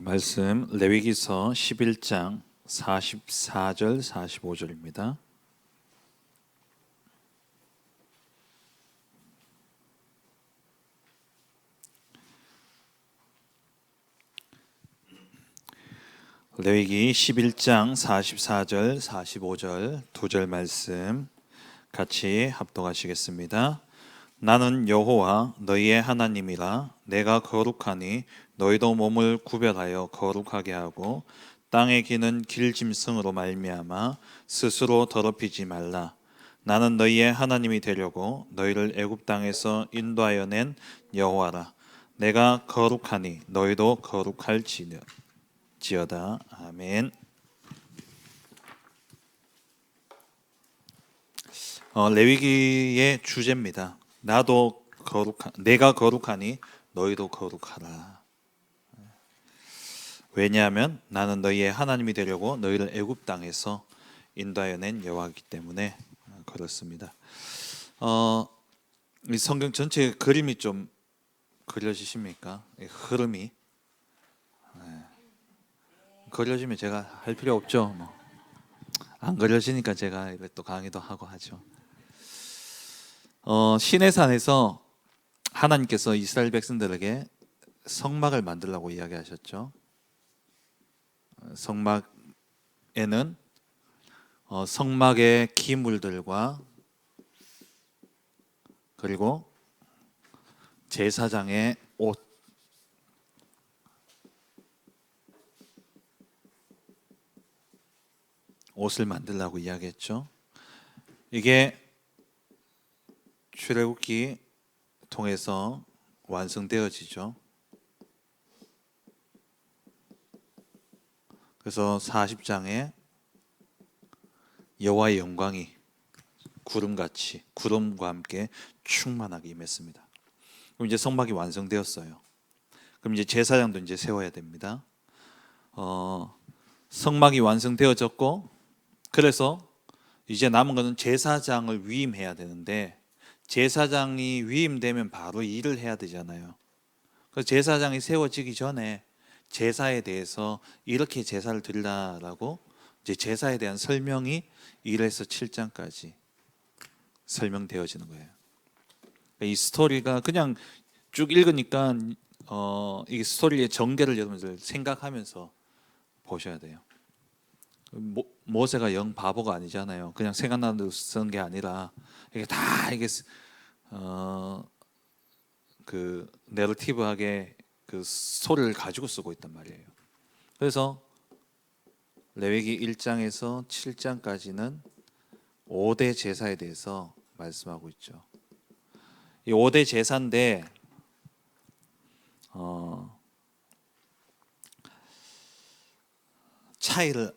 말씀 레위기서 11장 44절 45절입니다. 레위기 11장 44절 45절 두 절 말씀 같이 합독하시겠습니다. 나는 여호와 너희의 하나님이라. 내가 거룩하니 너희도 몸을 구별하여 거룩하게 하고 땅에 기는 길짐승으로 말미암아 스스로 더럽히지 말라. 나는 너희의 하나님이 되려고 너희를 애굽 땅에서 인도하여 낸 여호와라. 내가 거룩하니 너희도 거룩할지어다. 아멘. 레위기의 주제입니다. 내가 거룩하니 너희도 거룩하라. 왜냐하면 나는 너희의 하나님이 되려고 너희를 애굽 땅에서 인도하여 낸 여호와이기 때문에 그렇습니다. 이 성경 전체 그림이 좀 그려지십니까? 흐름이 그려지면 제가 할 필요 없죠. 안 그려지니까 제가 또 강의도 하고 하죠. 시내산에서 하나님께서 이스라엘 백성들에게 성막을 만들라고 이야기하셨죠. 성막에는 성막의 기물들과 그리고 제사장의 옷을 만들라고 이야기했죠. 이게 출애굽기 통해서 완성되어지죠. 그래서 40장에 여호와의 영광이 구름같이 구름과 함께 충만하게 임했습니다. 그럼 이제 성막이 완성되었어요. 그럼 이제 제사장도 이제 세워야 됩니다. 성막이 완성되어졌고, 그래서 이제 남은 것은 제사장을 위임해야 되는데, 제사장이 위임되면 바로 일을 해야 되잖아요. 그래서 제사장이 세워지기 전에 제사에 대해서 이렇게 제사를 드리라라고 이제 제사에 대한 설명이 1에서 7장까지 설명되어지는 거예요. 이 스토리가 그냥 쭉 읽으니까 이 스토리의 전개를 여러분들 생각하면서 보셔야 돼요. 모세가 영 바보가 아니잖아요. 그냥 생각나는 대로 쓴 게 아니라 이게 다 그 내러티브하게 그 스토리를 가지고 쓰고 있단 말이에요. 그래서 레위기 1장에서 7장까지는 5대 제사에 대해서 말씀하고 있죠. 이 5대 제사인데 차이를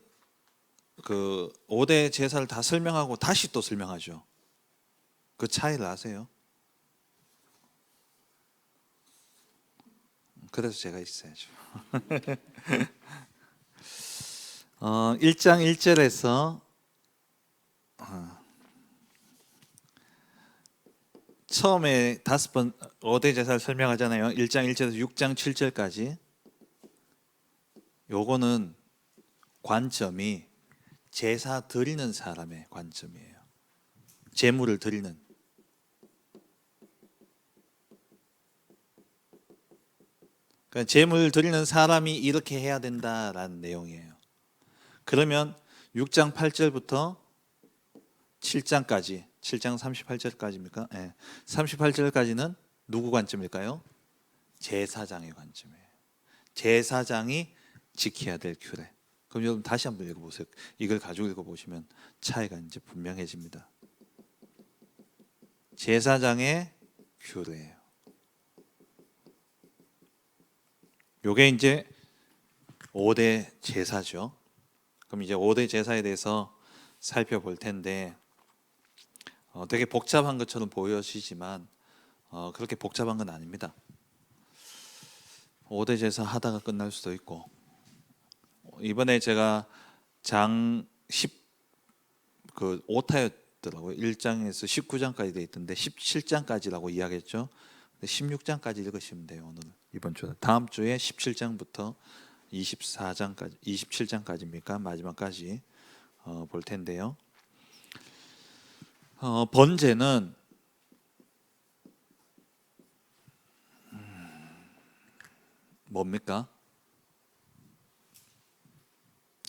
그 5대 제사를 다 설명하고 다시 또 설명하죠. 그 차이를 아세요? 그래서 제가 있어야죠. 1장 1절에서 처음에 5번 5대 제사를 설명하잖아요. 1장 1절에서 6장 7절까지. 요거는 관점이 제사 드리는 사람의 관점이에요. 제물을 드리는. 그러니까 제물 드리는 사람이 이렇게 해야 된다라는 내용이에요. 그러면 6장 8절부터 7장까지, 7장 38절까지입니까? 네. 38절까지는 누구 관점일까요? 제사장의 관점이에요. 제사장이 지켜야 될 규례. 그럼 여러분 다시 한번 읽어보세요. 이걸 가지고 읽어보시면 차이가 이제 분명해집니다. 제사장의 규례예요. 요게 이제 5대 제사죠. 그럼 이제 5대 제사에 대해서 살펴볼 텐데 되게 복잡한 것처럼 보여지지만 그렇게 복잡한 건 아닙니다. 5대 제사 하다가 끝날 수도 있고, 이번에 제가 장 5타였더라고요. 1장에서 19장까지 돼 있던데 17장까지라고 이야기했죠. 16장까지 읽으시면 돼요. 오늘 이번 주 다음 주에 17장부터 24장까지 27장까지입니까? 마지막까지 볼 텐데요. 번제는 뭡니까?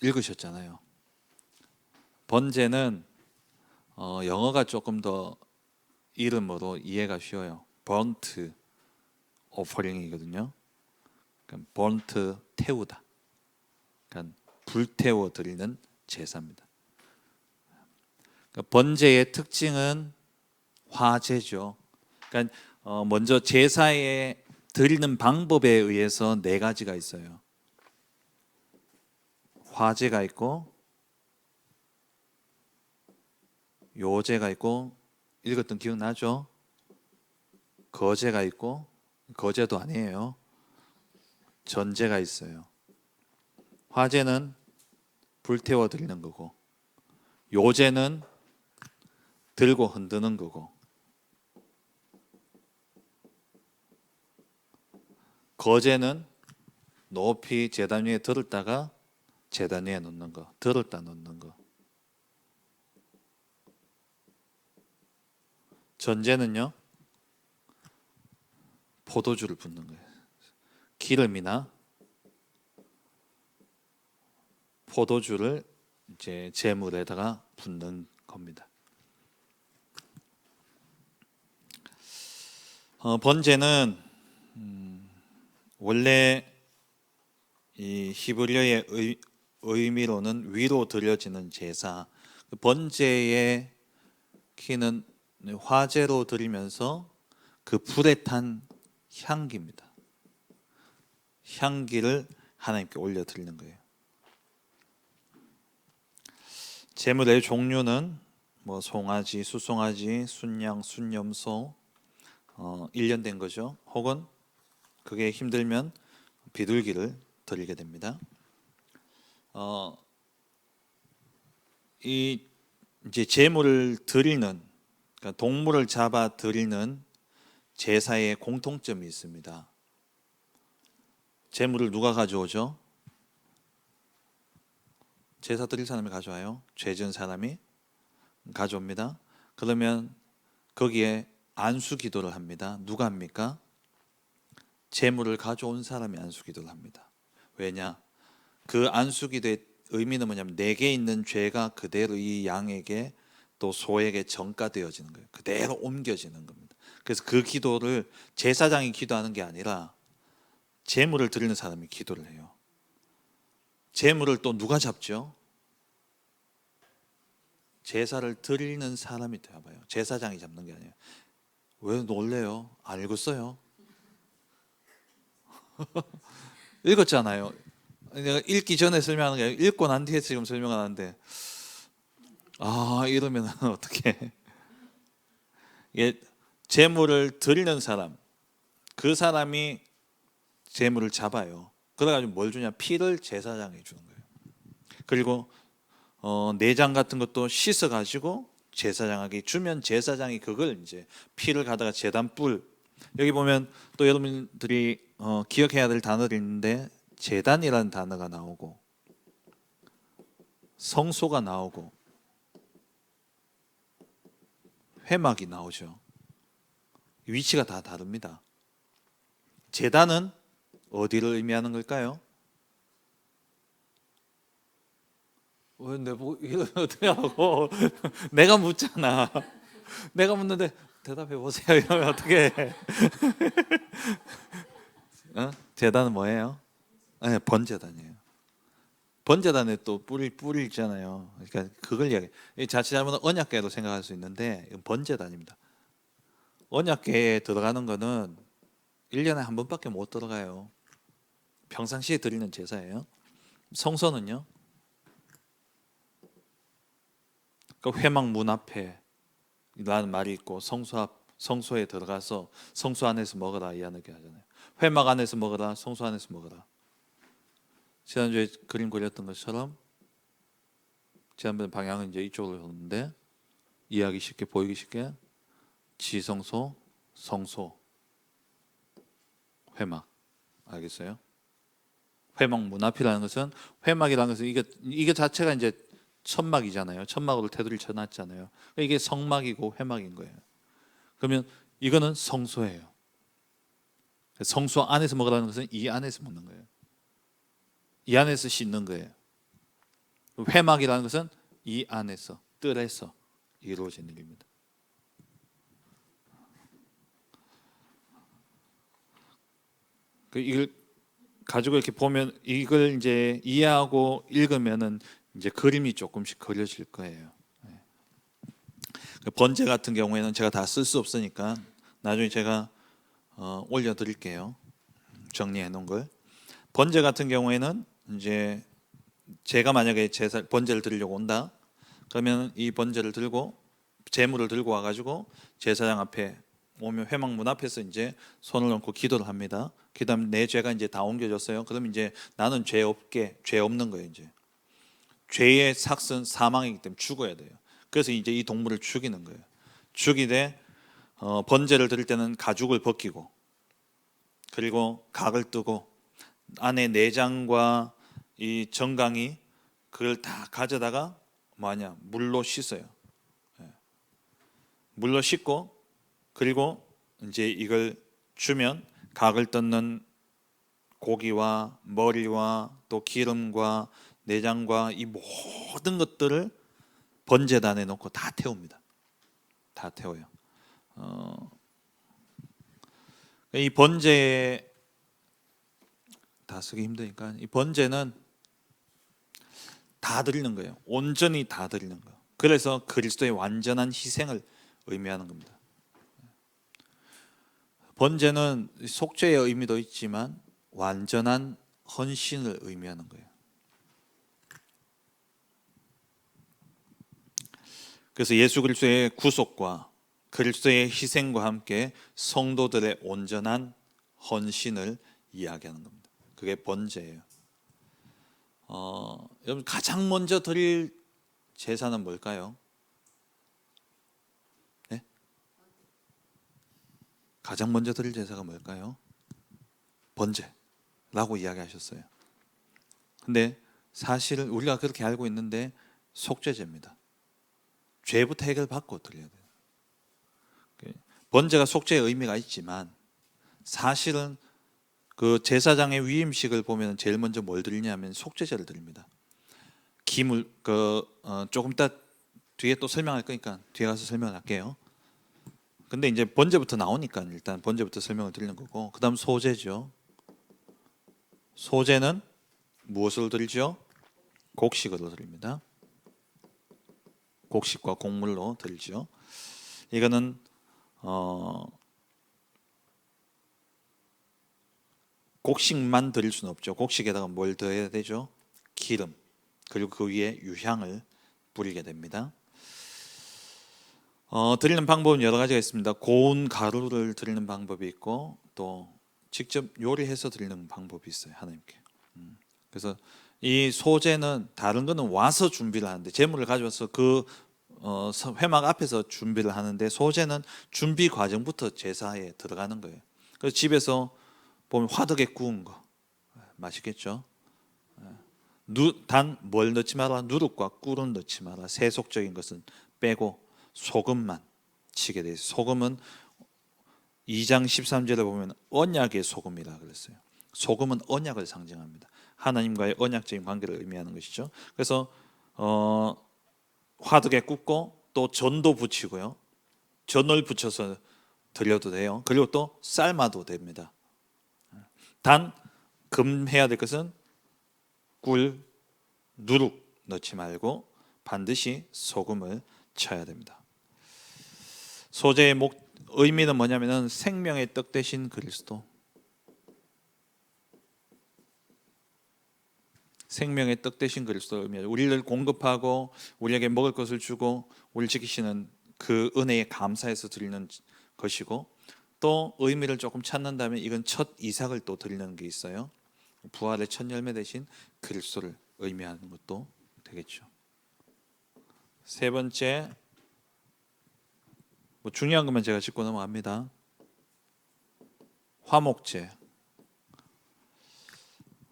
읽으셨잖아요. 번제는 영어가 조금 더 이름으로 이해가 쉬워요. burnt offering이거든요. 그러니까 burnt 태우다. 그러니까 불태워 드리는 제사입니다. 그러니까 번제의 특징은 화제죠. 그러니까 먼저 제사에 드리는 방법에 의해서 네 가지가 있어요. 화제가 있고 요제가 있고 읽었던 기억나죠? 거제가 있고 거제도 아니에요. 전제가 있어요. 화제는 불태워 드리는 거고 요제는 들고 흔드는 거고 거제는 높이 제단 위에 들었다가 제단 위에 놓는 거, 들었다 놓는 거. 전제는요, 포도주를 붓는 거예요. 기름이나 포도주를 이제 제물에다가 붓는 겁니다. 번제는 원래 이 히브리어의 의미로는 위로 드려지는 제사. 번제의 키는 화제로 드리면서 그 불에 탄 향기입니다. 향기를 하나님께 올려 드리는 거예요. 제물의 종류는 뭐 송아지, 수송아지, 순양, 순염소 1년 된 거죠. 혹은 그게 힘들면 비둘기를 드리게 됩니다. 이 이제 제물을 드리는 그러니까 동물을 잡아 드리는 제사의 공통점이 있습니다. 제물을 누가 가져오죠? 제사 드릴 사람이 가져와요. 죄 지은 사람이 가져옵니다. 그러면 거기에 안수 기도를 합니다. 누가 합니까? 제물을 가져온 사람이 안수 기도를 합니다. 왜냐? 그 안수 기도의 의미는 뭐냐면 내게 있는 죄가 그대로 이 양에게 또 소에게 전가되어지는 거예요. 그대로 옮겨지는 겁니다. 그래서 그 기도를 제사장이 기도하는 게 아니라 제물을 드리는 사람이 기도를 해요. 제물을 또 누가 잡죠? 제사를 드리는 사람이 잡아요. 제사장이 잡는 게 아니에요. 왜 놀래요? 알겠어요. 읽었잖아요. 내가 읽기 전에 설명하는 게 아니라 읽고 난 뒤에 지금 설명하는데 이러면 어떻게? 이게 제물을 드리는 사람, 그 사람이 제물을 잡아요. 그래가지고 뭘 주냐? 피를 제사장에 주는 거예요. 그리고 내장 같은 것도 씻어가지고 제사장에게 주면 제사장이 그걸 이제 피를 가다가 제단불 여기 보면 또 여러분들이 기억해야 될 단어들이 있는데 제단이라는 단어가 나오고 성소가 나오고 회막이 나오죠. 위치가 다 다릅니다. 제단은 어디를 의미하는 걸까요? 왜 이러면 어떻게 하고 내가 묻잖아. 내가 묻는데 대답해 보세요. 이러면 어떻게 해? 제단은 뭐예요? 네, 번제단이에요. 번제단에 또 뿔이 있잖아요. 그러니까 그걸 이야기. 자칫 잘못하면 언약궤도 생각할 수 있는데 이건 번제단입니다. 언약궤에 들어가는 거는 1년에 한 번밖에 못 들어가요. 평상시에 드리는 제사예요. 성소는요? 그 회막 문 앞에 라는 말이 있고 성소에 들어가서 성소 안에서 먹어라 이야기 하잖아요. 회막 안에서 먹어라, 성소 안에서 먹어라. 지난주에 그림 그렸던 것처럼 지난번 방향은 이제 이쪽으로 오는데 이해하기 쉽게 보이기 쉽게 지성소, 성소, 회막 알겠어요? 회막 문 앞이라는 것은, 회막이라는 것은 이게 자체가 이제 천막이잖아요. 천막으로 테두리를 쳐놨잖아요. 이게 성막이고 회막인 거예요. 그러면 이거는 성소예요. 성소 안에서 먹으라는 것은 이 안에서 먹는 거예요. 이 안에서 씻는 거예요. 회막이라는 것은 이 안에서, 뜰에서 이루어진 일입니다. 이걸 가지고 이렇게 보면, 이걸 이제 이해하고 읽으면은 이제 그림이 조금씩 그려질 거예요. 번제 같은 경우에는 제가 다 쓸 수 없으니까 나중에 제가 올려드릴게요. 정리해 놓은 걸. 번제 같은 경우에는 이제 제가 만약에 번제를 드리려고 온다, 그러면 이 번제를 들고 제물을 들고 와가지고 제사장 앞에 오면 회막문 앞에서 이제 손을 얹고 기도를 합니다. 그다음 내 죄가 이제 다 옮겨졌어요. 그럼 이제 나는 죄 없는 거예요. 이제 죄의 삭은 사망이기 때문에 죽어야 돼요. 그래서 이제 이 동물을 죽이는 거예요. 죽이되 번제를 드릴 때는 가죽을 벗기고, 그리고 각을 뜨고, 안에 내장과 이 정강이 그걸 다 가져다가 물로 씻어요. 물로 씻고, 그리고 이제 이걸 주면 각을 뜯는 고기와 머리와 또 기름과 내장과 이 모든 것들을 번제단에 놓고 다 태웁니다. 다 태워요. 이 번제 다 쓰기 힘드니까 이 번제는 다 드리는 거예요. 온전히 다 드리는 거예요. 그래서 그리스도의 완전한 희생을 의미하는 겁니다. 번제는 속죄의 의미도 있지만 완전한 헌신을 의미하는 거예요. 그래서 예수 그리스도의 구속과 그리스도의 희생과 함께 성도들의 온전한 헌신을 이야기하는 겁니다. 그게 번제예요. 여러분, 가장 먼저 드릴 제사는 뭘까요? 네? 가장 먼저 드릴 제사가 뭘까요? 번제라고 이야기하셨어요. 근데 사실은 우리가 그렇게 알고 있는데 속죄제입니다. 죄부터 해결받고 드려야 돼요. 번제가 속죄의 의미가 있지만 사실은 그 제사장의 위임식을 보면 제일 먼저 뭘 드리냐면 속죄제를 드립니다. 기물 조금 이따 뒤에 또 설명할 거니까 뒤에 가서 설명을 할게요. 근데 이제 번제부터 나오니까 일단 번제부터 설명을 드리는 거고, 그다음 소제죠. 소제는 무엇을 드리죠? 곡식으로 드립니다. 곡식과 곡물로 드리죠. 이거는 곡식만 드릴 수는 없죠. 곡식에다가 뭘 더해야 되죠? 기름, 그리고 그 위에 유향을 뿌리게 됩니다. 드리는 방법은 여러 가지가 있습니다. 고운 가루를 드리는 방법이 있고, 또 직접 요리해서 드리는 방법이 있어요, 하나님께. 그래서 이 소제는 다른 거는 와서 준비를 하는데, 제물을 가져와서 그 회막 앞에서 준비를 하는데, 소제는 준비 과정부터 제사에 들어가는 거예요. 그래서 집에서 보면 화덕에 구운 거 맛있겠죠. 단 뭘 넣지 마라? 누룩과 꿀은 넣지 마라. 세속적인 것은 빼고 소금만 치게 돼 있어요. 소금은 2장 13절에 보면 언약의 소금이라 그랬어요. 소금은 언약을 상징합니다. 하나님과의 언약적인 관계를 의미하는 것이죠. 그래서 화덕에 굽고 또 전도 붙이고요. 전을 붙여서 드려도 돼요. 그리고 또 삶아도 됩니다. 단 금해야 될 것은 꿀, 누룩 넣지 말고 반드시 소금을 쳐야 됩니다. 소제의 의미는 뭐냐면은 생명의 떡 되신 그리스도, 생명의 떡 되신 그리스도를 의미해요. 우리를 공급하고 우리에게 먹을 것을 주고 우리를 지키시는 그 은혜에 감사해서 드리는 것이고, 또 의미를 조금 찾는다면 이건 첫 이삭을 또 드리는 게 있어요. 부활의 첫 열매 되신 그리스도를 의미하는 것도 되겠죠. 세 번째, 중요한 것만 제가 짚고 넘어갑니다. 화목제.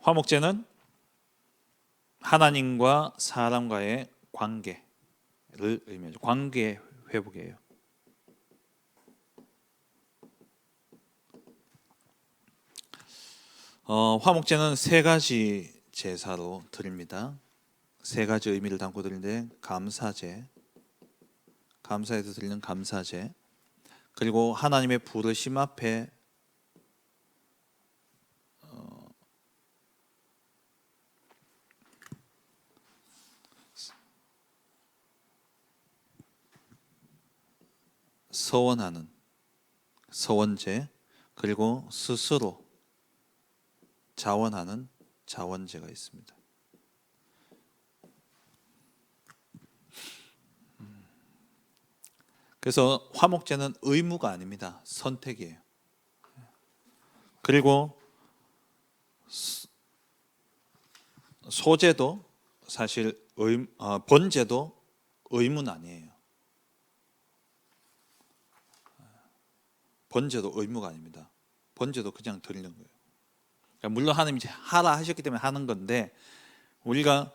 화목제는 하나님과 사람과의 관계를 의미하죠. 관계 회복이에요. 화목제는 세 가지 제사로 드립니다. 세 가지 의미를 담고 드리는데 감사제, 감사에서 드리는 감사제, 그리고 하나님의 부르심 앞에 서원하는 서원제, 그리고 스스로 자원하는 자원제가 있습니다. 그래서 화목제는 의무가 아닙니다. 선택이에요. 그리고 소제도 사실 번제도 의무는 아니에요. 번제도 의무가 아닙니다. 번제도 그냥 드리는 거예요. 그러니까 물론 하나님이 하라 하셨기 때문에 하는 건데, 우리가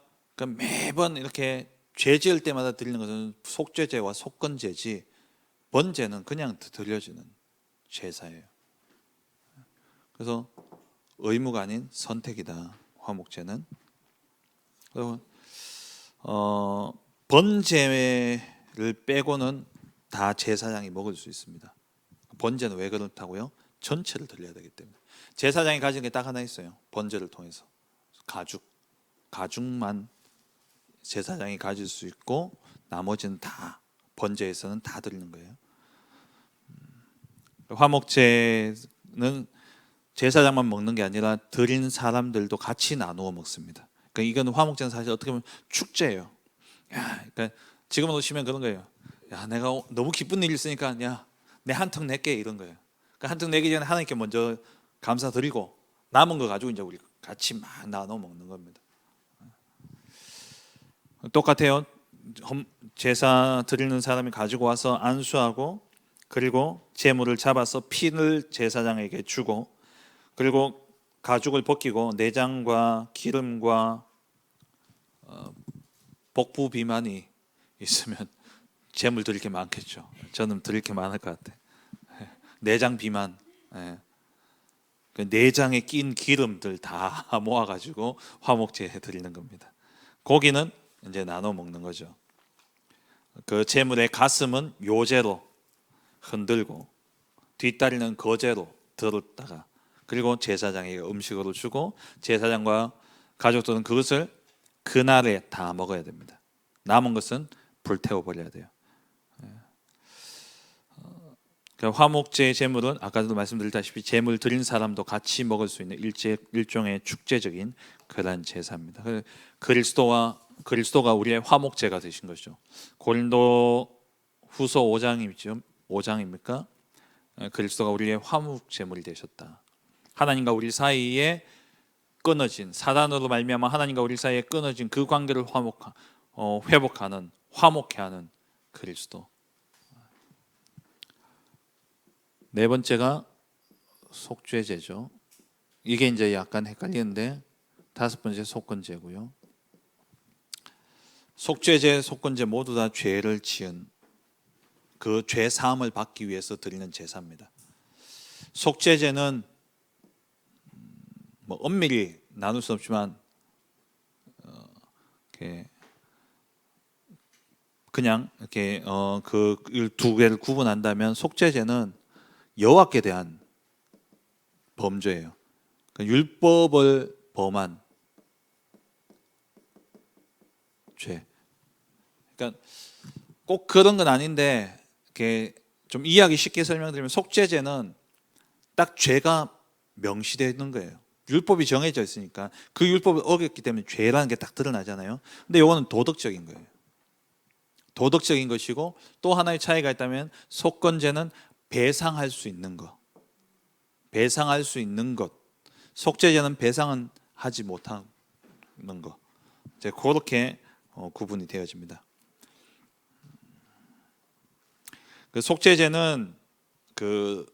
매번 이렇게 죄 지을 때마다 드리는 것은 속죄제와 속건제지, 번제는 그냥 드려지는 제사예요. 그래서 의무가 아닌 선택이다, 화목제는. 그리고 번제를 빼고는 다 제사장이 먹을 수 있습니다. 번제는 왜 그렇다고요? 전체를 드려야 되기 때문에. 제사장이 가진 게 딱 하나 있어요. 번제를 통해서 가죽만 제사장이 가질 수 있고, 나머지는 다 번제에서는 다 드리는 거예요. 화목제는 제사장만 먹는 게 아니라 드린 사람들도 같이 나누어 먹습니다. 그러니까 이거는 화목제는 사실 어떻게 보면 축제예요. 그러니까 지금 오시면 그런 거예요. 야, 내가 너무 기쁜 일이 있으니까 야, 내 한턱 낼게, 이런 거예요. 그러니까 한턱 내기 전에 하나님께 먼저 감사드리고 남은 거 가지고 이제 우리 같이 막 나눠 먹는 겁니다. 똑같아요. 제사 드리는 사람이 가지고 와서 안수하고, 그리고 제물을 잡아서 피를 제사장에게 주고, 그리고 가죽을 벗기고 내장과 기름과 복부 비만이 있으면 제물 드릴 게 많겠죠. 저는 드릴 게 많을 것 같아요. 내장 비만, 그 내장에 낀 기름들 다 모아가지고 화목제에 드리는 겁니다. 고기는 이제 나눠 먹는 거죠. 그 제물의 가슴은 요제로 흔들고, 뒷다리는 거제로 들었다가, 그리고 제사장에게 음식으로 주고, 제사장과 가족들은 그것을 그날에 다 먹어야 됩니다. 남은 것은 불태워 버려야 돼요. 그러니까 화목제의 제물은 아까도 말씀드렸다시피 제물 드린 사람도 같이 먹을 수 있는 일종의 축제적인 그런 제사입니다. 그리스도가 우리의 화목제가 되신 것이죠. 고린도 후서 5장입니까? 그리스도가 우리의 화목제물이 되셨다. 하나님과 우리 사이에 끊어진, 사단으로 말미암아 하나님과 우리 사이에 끊어진 그 관계를 회복하는, 화목케 하는 그리스도. 네 번째가 속죄제죠. 이게 이제 약간 헷갈리는데, 다섯 번째 속건제고요. 속죄제, 속건제 모두 다 죄를 지은 그 죄 사함을 받기 위해서 드리는 제사입니다. 속죄제는 뭐 엄밀히 나눌 수 없지만 그냥 이렇게 그 두 개를 구분한다면, 속죄제는 여호와께 대한 범죄예요. 율법을 범한 죄. 그러니까 꼭 그런 건 아닌데, 이렇게 좀 이해하기 쉽게 설명드리면, 속죄제는 딱 죄가 명시되는 거예요. 율법이 정해져 있으니까 그 율법을 어겼기 때문에 죄라는 게 딱 드러나잖아요. 근데 이거는 도덕적인 거예요. 도덕적인 것이고, 또 하나의 차이가 있다면, 속건제는 배상할 수 있는 것, 배상할 수 있는 것. 속죄제는 배상은 하지 못하는 것. 이제 그렇게 구분이 되어집니다. 그 속죄제는 그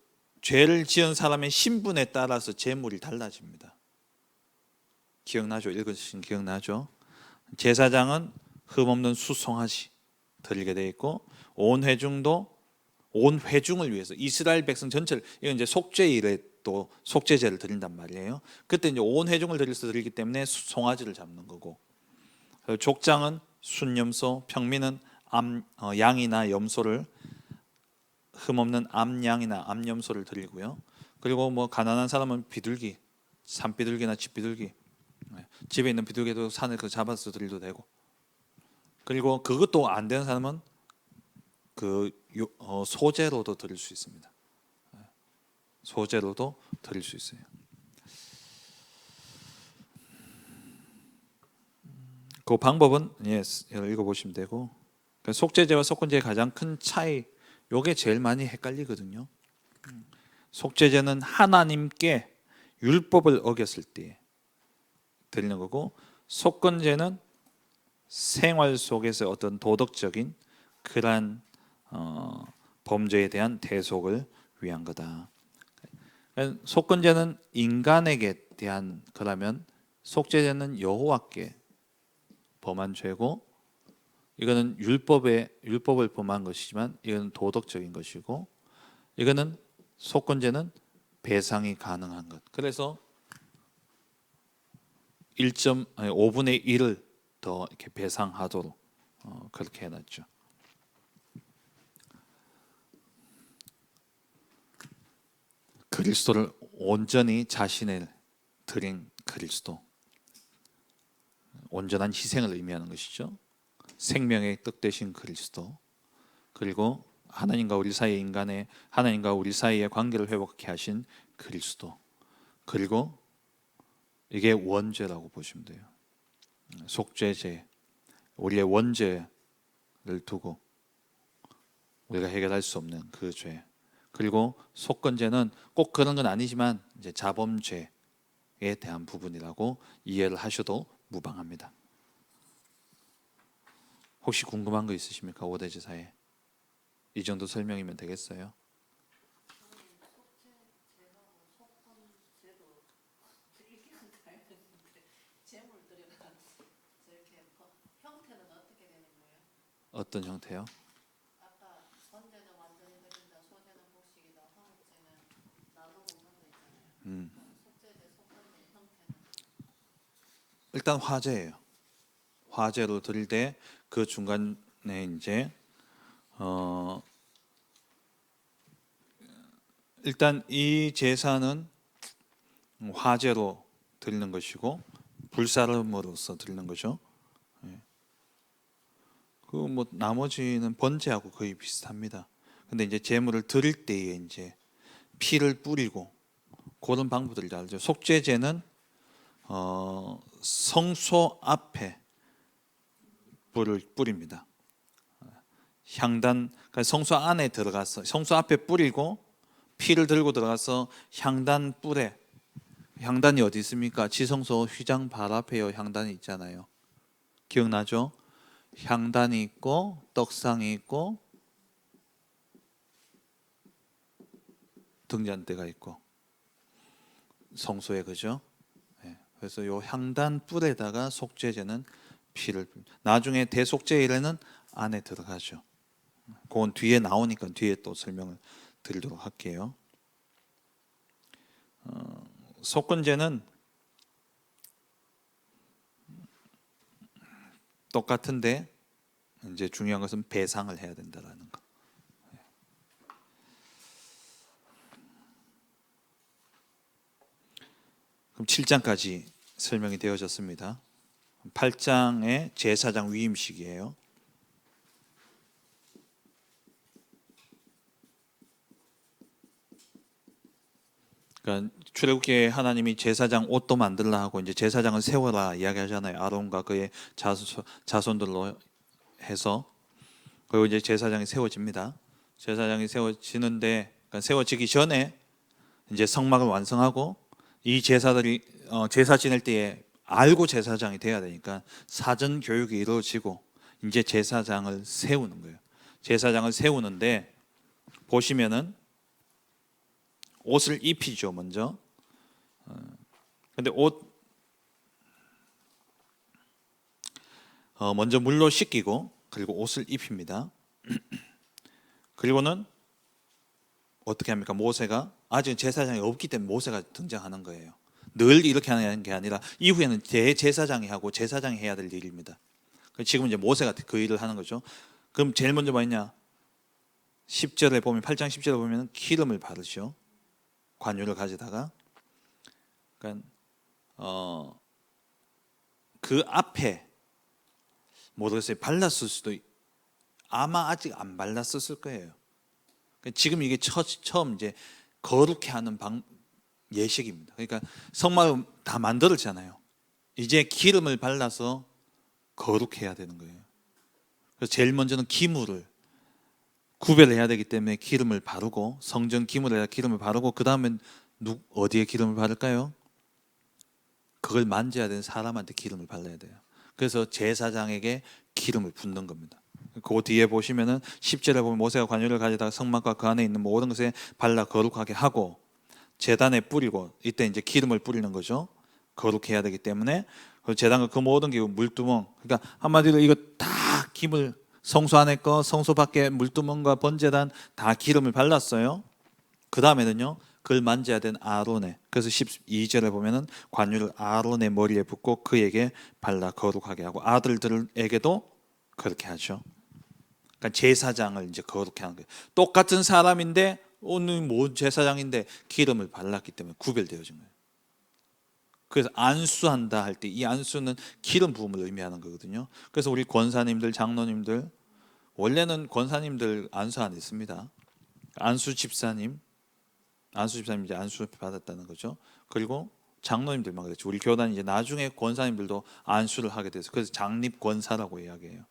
죄를 지은 사람의 신분에 따라서 제물이 달라집니다. 기억나죠? 읽으신 기억나죠? 제사장은 흠없는 수송아지 드리게 돼 있고 온 회중을 위해서 이스라엘 백성 전체를, 이건 이제 속죄일에 또 속죄제를 드린단 말이에요. 그때 이제 온 회중을 드리기 때문에 송아지를 잡는 거고, 족장은 순염소, 평민은 양이나 염소를, 흠없는 암양이나 암염소를 드리고요. 그리고 뭐 가난한 사람은 비둘기, 산비둘기나 집비둘기, 집에 있는 비둘기도 산을 잡아서 드려도 되고, 그리고 그것도 안 되는 사람은 소제로도 드릴 수 있습니다. 소제로도 드릴 수 있어요. 그 방법은 읽어보시면 되고, 속죄제와 속건제의 가장 큰 차이, 요게 제일 많이 헷갈리거든요. 속죄제는 하나님께 율법을 어겼을 때 드리는 거고, 속건제는 생활 속에서 어떤 도덕적인 그러한 범죄에 대한 대속을 위한 거다. 속건제는 인간에게 대한 거라면 속죄제는 여호와께 범한 죄고, 이거는 율법을 범한 것이지만 이거는 도덕적인 것이고, 이거는 속건제는 배상이 가능한 것. 그래서 5분의 1을 더 이렇게 배상하도록 그렇게 해놨죠. 그리스도를 온전히 자신을 드린 그리스도, 온전한 희생을 의미하는 것이죠. 생명의 떡 되신 그리스도, 그리고 하나님과 우리 사이의 관계를 회복케 하신 그리스도, 그리고 이게 원죄라고 보시면 돼요. 속죄제, 우리의 원죄를 두고 우리가 해결할 수 없는 그 죄, 그리고 속건제는 꼭 그런 건 아니지만 이제 자범죄에 대한 부분이라고 이해를 하셔도 무방합니다. 혹시 궁금한 거 있으십니까? 5대 제사에 이 정도 설명이면 되겠어요? 어떤 형태요? 아까 번제는 완전히 드린다, 소제는 곡식이다, 화목제는 나눠 먹는 거 있잖아요. 속죄제, 속건제 형태는 일단 화제예요. 화제로 드릴 때 그 중간에 이제 일단 이 제사는 화제로 드리는 것이고 불사름으로서 드리는 거죠. 그 뭐 나머지는 번제하고 거의 비슷합니다. 근데 이제 제물을 드릴 때에 이제 피를 뿌리고 그런 방법들을 알죠. 속죄제는 성소 앞에 불을 뿌립니다. 향단, 그러니까 성소 안에 들어가서 성소 앞에 뿌리고 피를 들고 들어가서 향단 뿔에, 향단이 어디 있습니까? 지성소 휘장 발 앞에요. 향단이 있잖아요. 기억나죠? 향단이 있고 떡상이 있고 등잔대가 있고 성소에, 그죠? 그래서 요 향단 뿔에다가 속죄제는 피를, 나중에 대속죄일에는 안에 들어가죠. 그건 뒤에 나오니까 뒤에 또 설명을 드리도록 할게요. 속건제는 똑같은데 이제 중요한 것은 배상을 해야 된다라는 거. 그럼 7장까지 설명이 되어졌습니다. 8장의 제사장 위임식이에요. 그러니까 출애굽기에 하나님이 제사장 옷도 만들라 하고 이제 제사장을 세워라 이야기하잖아요. 아론과 그의 자손들로 해서. 그리고 이제 제사장이 세워집니다. 제사장이 세워지는데, 그러니까 세워지기 전에 이제 성막을 완성하고 이 제사들이 제사 지낼 때에 알고 제사장이 돼야 되니까 사전 교육이 이루어지고 이제 제사장을 세우는 거예요. 제사장을 세우는데 보시면은 옷을 입히죠, 먼저. 근데 옷 먼저 물로 씻기고 그리고 옷을 입힙니다. 그리고는 어떻게 합니까? 모세가 아직 제사장이 없기 때문에 모세가 등장하는 거예요. 늘 이렇게 하는 게 아니라 이후에는 대제사장이 하고 제사장이 해야 될 일입니다. 지금 이제 모세가 그 일을 하는 거죠. 그럼 제일 먼저 뭐냐? 10절에 보면 8장 10절에 보면 기름을 바르죠. 관유를 가져다가 그러니까 그 앞에 모르겠어요. 발랐을 수도 아마 아직 안 발랐었을 거예요. 지금 이게 처음 이제 거룩해 하는 예식입니다. 그러니까 성막을 다 만들었잖아요. 이제 기름을 발라서 거룩해야 되는 거예요. 그래서 제일 먼저는 기물을 구별해야 되기 때문에 기름을 바르고 성전 기물에다 기름을 바르고 그 다음엔 어디에 기름을 바를까요? 그걸 만져야 되는 사람한테 기름을 발라야 돼요. 그래서 제사장에게 기름을 붓는 겁니다. 그 뒤에 보시면은 10절에 보면 모세가 관유를 가져다가 성막과 그 안에 있는 모든 것에 발라 거룩하게 하고 제단에 뿌리고 이때 이제 기름을 뿌리는 거죠. 거룩해야 되기 때문에 제단과 그 모든 게 물두멍 그러니까 한마디로 이거 다 기물 성소 안에 거 성소 밖에 물두멍과 번제단 다 기름을 발랐어요. 그 다음에는요 그걸 만져야 되는 아론에 그래서 12절에 보면은 관유를 아론의 머리에 붓고 그에게 발라 거룩하게 하고 아들들에게도 그렇게 하죠. 그러니까 제사장을 이제 거룩해 하는 거예요. 똑같은 사람인데 오늘 뭐 제사장인데 기름을 발랐기 때문에 구별되어진 거예요. 그래서 안수한다 할 때 이 안수는 기름 부음을 의미하는 거거든요. 그래서 우리 권사님들, 장로님들 원래는 권사님들 안수 안 했습니다. 안수 집사님 이제 안수 받았다는 거죠. 그리고 장로님들만 그랬죠. 우리 교단 이제 나중에 권사님들도 안수를 하게 돼서 그래서 장립 권사라고 이야기해요.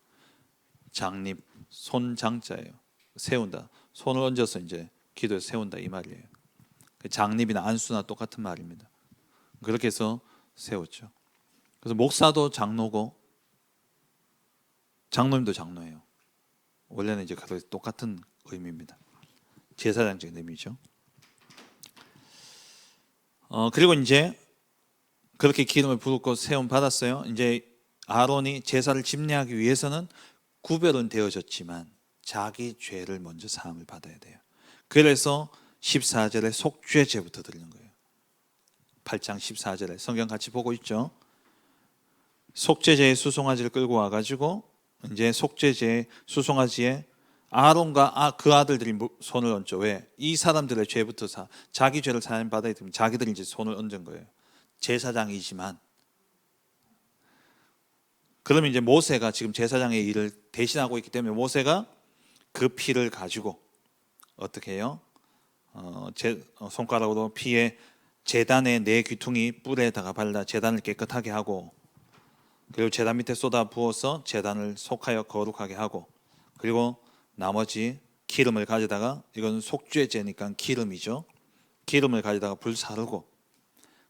장립 손장자예요. 세운다. 손을 얹어서 이제 기도에서 세운다 이 말이에요. 장립이나 안수나 똑같은 말입니다. 그렇게 해서 세웠죠. 그래서 목사도 장로고 장로님도 장로예요. 원래는 이제 똑같은 의미입니다. 제사장적인 의미죠. 그리고 이제 그렇게 기름을 붓고 세움 받았어요. 이제 아론이 제사를 집례하기 위해서는 구별은 되어졌지만 자기 죄를 먼저 사함을 받아야 돼요. 그래서 14절에 속죄제부터 드리는 거예요. 8장 14절에 성경 같이 보고 있죠. 속죄제의 수송아지를 끌고 와가지고 이제 속죄제의 수송아지에 아론과 그 아들들이 손을 얹죠. 왜? 이 사람들의 죄부터 자기 죄를 사함 받아야 되면 자기들이 이제 손을 얹은 거예요. 제사장이지만 그러면 이제 모세가 지금 제사장의 일을 대신하고 있기 때문에 모세가 그 피를 가지고 어떻게 해요? 손가락으로 피에 제단의 네 귀퉁이 뿔에다가 발라 제단을 깨끗하게 하고 그리고 제단 밑에 쏟아 부어서 제단을 속하여 거룩하게 하고 그리고 나머지 기름을 가져다가 이건 속죄제니까 기름이죠. 기름을 가져다가 불 사르고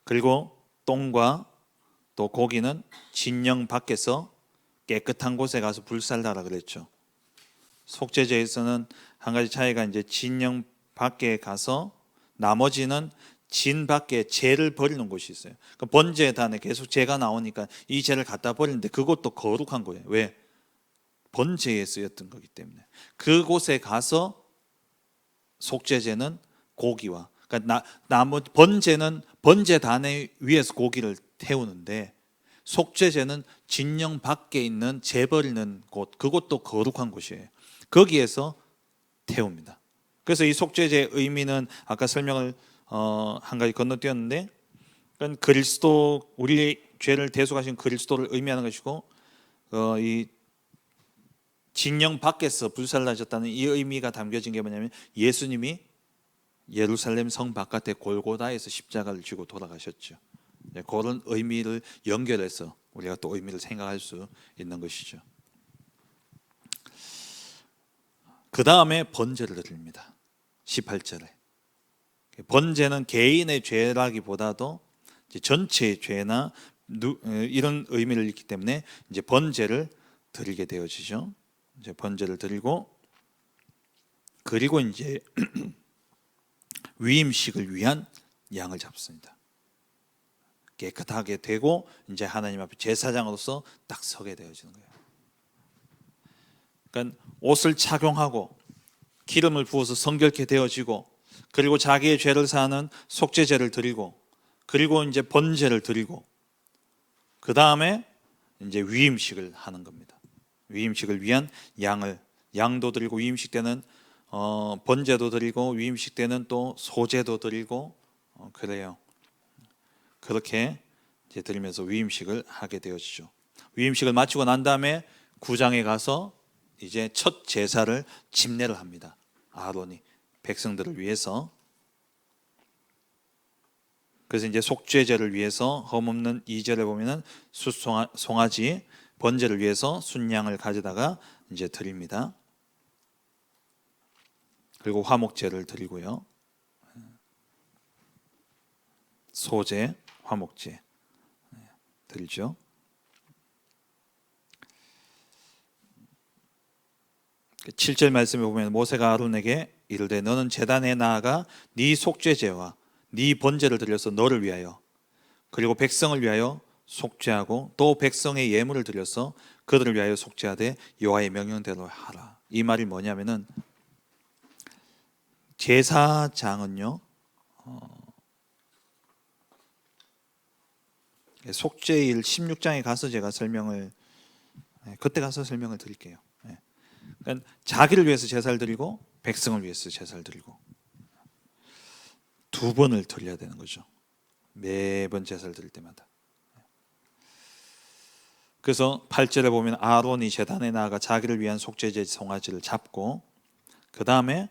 그리고 똥과 또 고기는 진영 밖에서 깨끗한 곳에 가서 불살라라 그랬죠. 속죄제에서는 한 가지 차이가 이제 진영 밖에 가서 나머지는 진 밖에 죄를 버리는 곳이 있어요. 그러니까 번제단에 계속 죄가 나오니까 이 죄를 갖다 버리는데 그것도 거룩한 거예요. 왜? 번제에 쓰였던 거기 때문에 그곳에 가서 속죄제는 고기와 그러니까 나머지 번제는 번제단에 위에서 고기를 태우는데 속죄제는 진영 밖에 있는 죄 버리는 곳 그것도 거룩한 곳이에요. 거기에서 태웁니다. 그래서 이 속죄제의 의미는 아까 설명을 한 가지 건너뛰었는데 그러니까 그리스도 우리 죄를 대속하신 그리스도를 의미하는 것이고 이 진영 밖에서 불살라졌다는 이 의미가 담겨진 게 뭐냐면 예수님이 예루살렘 성 바깥에 골고다에서 십자가를 지고 돌아가셨죠. 그런 의미를 연결해서 우리가 또 의미를 생각할 수 있는 것이죠. 그 다음에 번제를 드립니다. 18절에 번제는 개인의 죄라기보다도 전체의 죄나 이런 의미를 있기 때문에 이제 번제를 드리게 되어지죠. 이제 번제를 드리고 그리고 이제 위임식을 위한 양을 잡습니다. 깨끗하게 되고 이제 하나님 앞에 제사장으로서 딱 서게 되어지는 거예요. 그러니까 옷을 착용하고 기름을 부어서 성결케 되어지고, 그리고 자기의 죄를 사하는 속죄제를 드리고, 그리고 이제 번제를 드리고, 그 다음에 이제 위임식을 하는 겁니다. 위임식을 위한 양도 드리고, 위임식 때는 번제도 드리고, 위임식 때는 또 소제도 드리고, 그래요. 그렇게 이제 드리면서 위임식을 하게 되어지죠. 위임식을 마치고 난 다음에 구장에 가서 이제 첫 제사를 집례를 합니다. 아론이 백성들을 위해서. 그래서 이제 속죄제를 위해서 흠없는 2절에 보면은 송아지, 번제를 위해서 순양을 가져다가 이제 드립니다. 그리고 화목제를 드리고요. 소제, 화목제 드리죠. 7절 말씀에 보면 모세가 아론에게 이르되 너는 제단에 나아가 네 속죄제와 네 번제를 드려서 너를 위하여 그리고 백성을 위하여 속죄하고 또 백성의 예물을 드려서 그들을 위하여 속죄하되 여호와의 명령대로 하라. 이 말이 뭐냐면은 제사장은요 속죄일 16장에 가서 제가 그때 가서 설명을 드릴게요. 그러니까 자기를 위해서 제사를 드리고 백성을 위해서 제사를 드리고 두 번을 드려야 되는 거죠. 매번 제사를 드릴 때마다. 그래서 8절에 보면 아론이 제단에 나아가 자기를 위한 속죄제 송아지를 잡고 그 다음에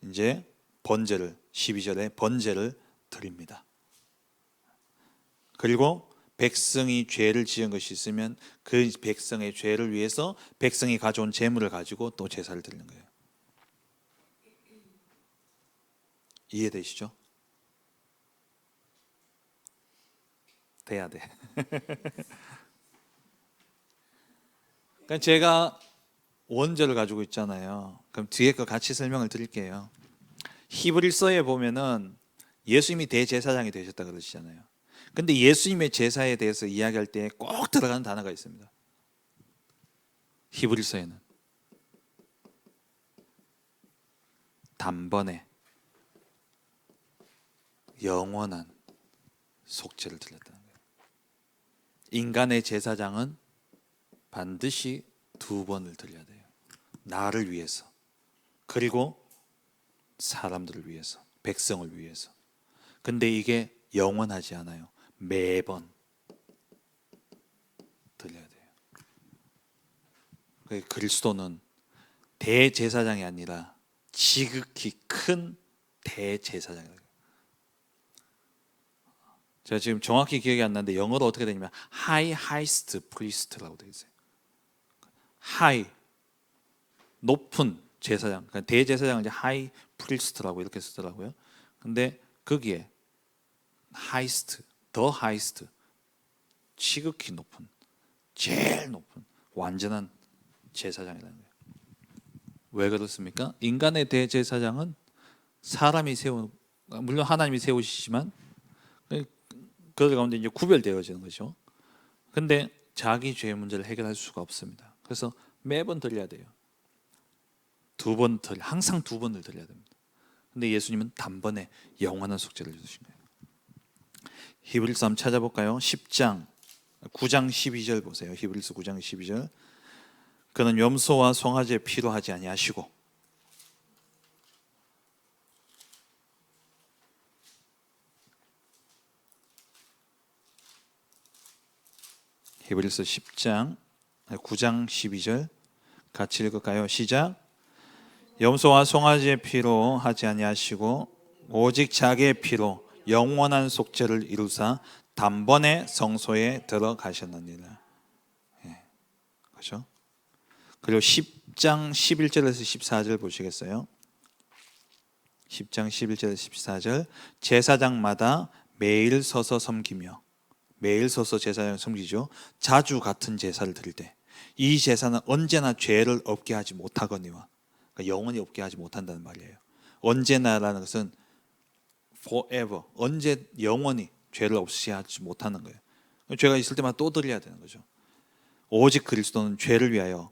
이제 번제를 12절에 번제를 드립니다. 그리고 백성이 죄를 지은 것이 있으면 그 백성의 죄를 위해서 백성이 가져온 제물을 가지고 또 제사를 드리는 거예요. 이해되시죠? 돼야 돼. 그러니까 제가 원절을 가지고 있잖아요. 그럼 뒤에 거 같이 설명을 드릴게요. 히브리서에 보면은 예수님이 대제사장이 되셨다 그러시잖아요. 근데 예수님의 제사에 대해서 이야기할 때 꼭 들어가는 단어가 있습니다. 히브리서에는 단번에 영원한 속죄를 드렸다는 거예요. 인간의 제사장은 반드시 두 번을 드려야 돼요. 나를 위해서 그리고 사람들을 위해서, 백성을 위해서. 근데 이게 영원하지 않아요. 매번 드려야 돼요. 그리스도는 대제사장이 아니라 지극히 큰 대제사장이에요. 제가 지금 정확히 기억이 안 나는데 영어로 어떻게 되냐면 highest priest라고 되어 있어요. high 높은 제사장, 그러니까 대제사장은 이제 high priest라고 이렇게 쓰더라고요. 근데 거기에 highest, the highest, 지극히 높은, 제일 높은 완전한 제사장이라는 거예요. 왜 그렇습니까? 인간의 대제사장은 사람이 물론 하나님이 세우시지만 그 가운데 이제 구별되어지는 거죠. 근데 자기 죄 문제를 해결할 수가 없습니다. 그래서 매번 드려야 돼요. 항상 두 번을 드려야 됩니다. 근데 예수님은 단번에 영원한 속죄를 주신 거예요. 히브리서 한번 찾아볼까요? 10장 9장 12절 보세요. 히브리서 9장 12절. 그는 염소와 송아지의 피로 하지 아니하시고 히브리서 10장 9장 12절 같이 읽을까요? 시작. 염소와 송아지의 피로 하지 아니하시고 오직 자기의 피로 영원한 속죄를 이루사 단번에 성소에 들어가셨느니라. 그렇죠? 그리고 10장 11절에서 14절 보시겠어요? 10장 11절에서 14절. 제사장마다 매일 서서 섬기며, 매일 서서 제사장을 섬기죠. 자주 같은 제사를 드릴 때 이 제사는 언제나 죄를 없게 하지 못하거니와, 그러니까 영원히 없게 하지 못한다는 말이에요. 언제나라는 것은 forever, 언제 영원히 죄를 없이 하지 못하는 거예요. 죄가 있을 때마다 또 드려야 되는 거죠. 오직 그리스도는 죄를 위하여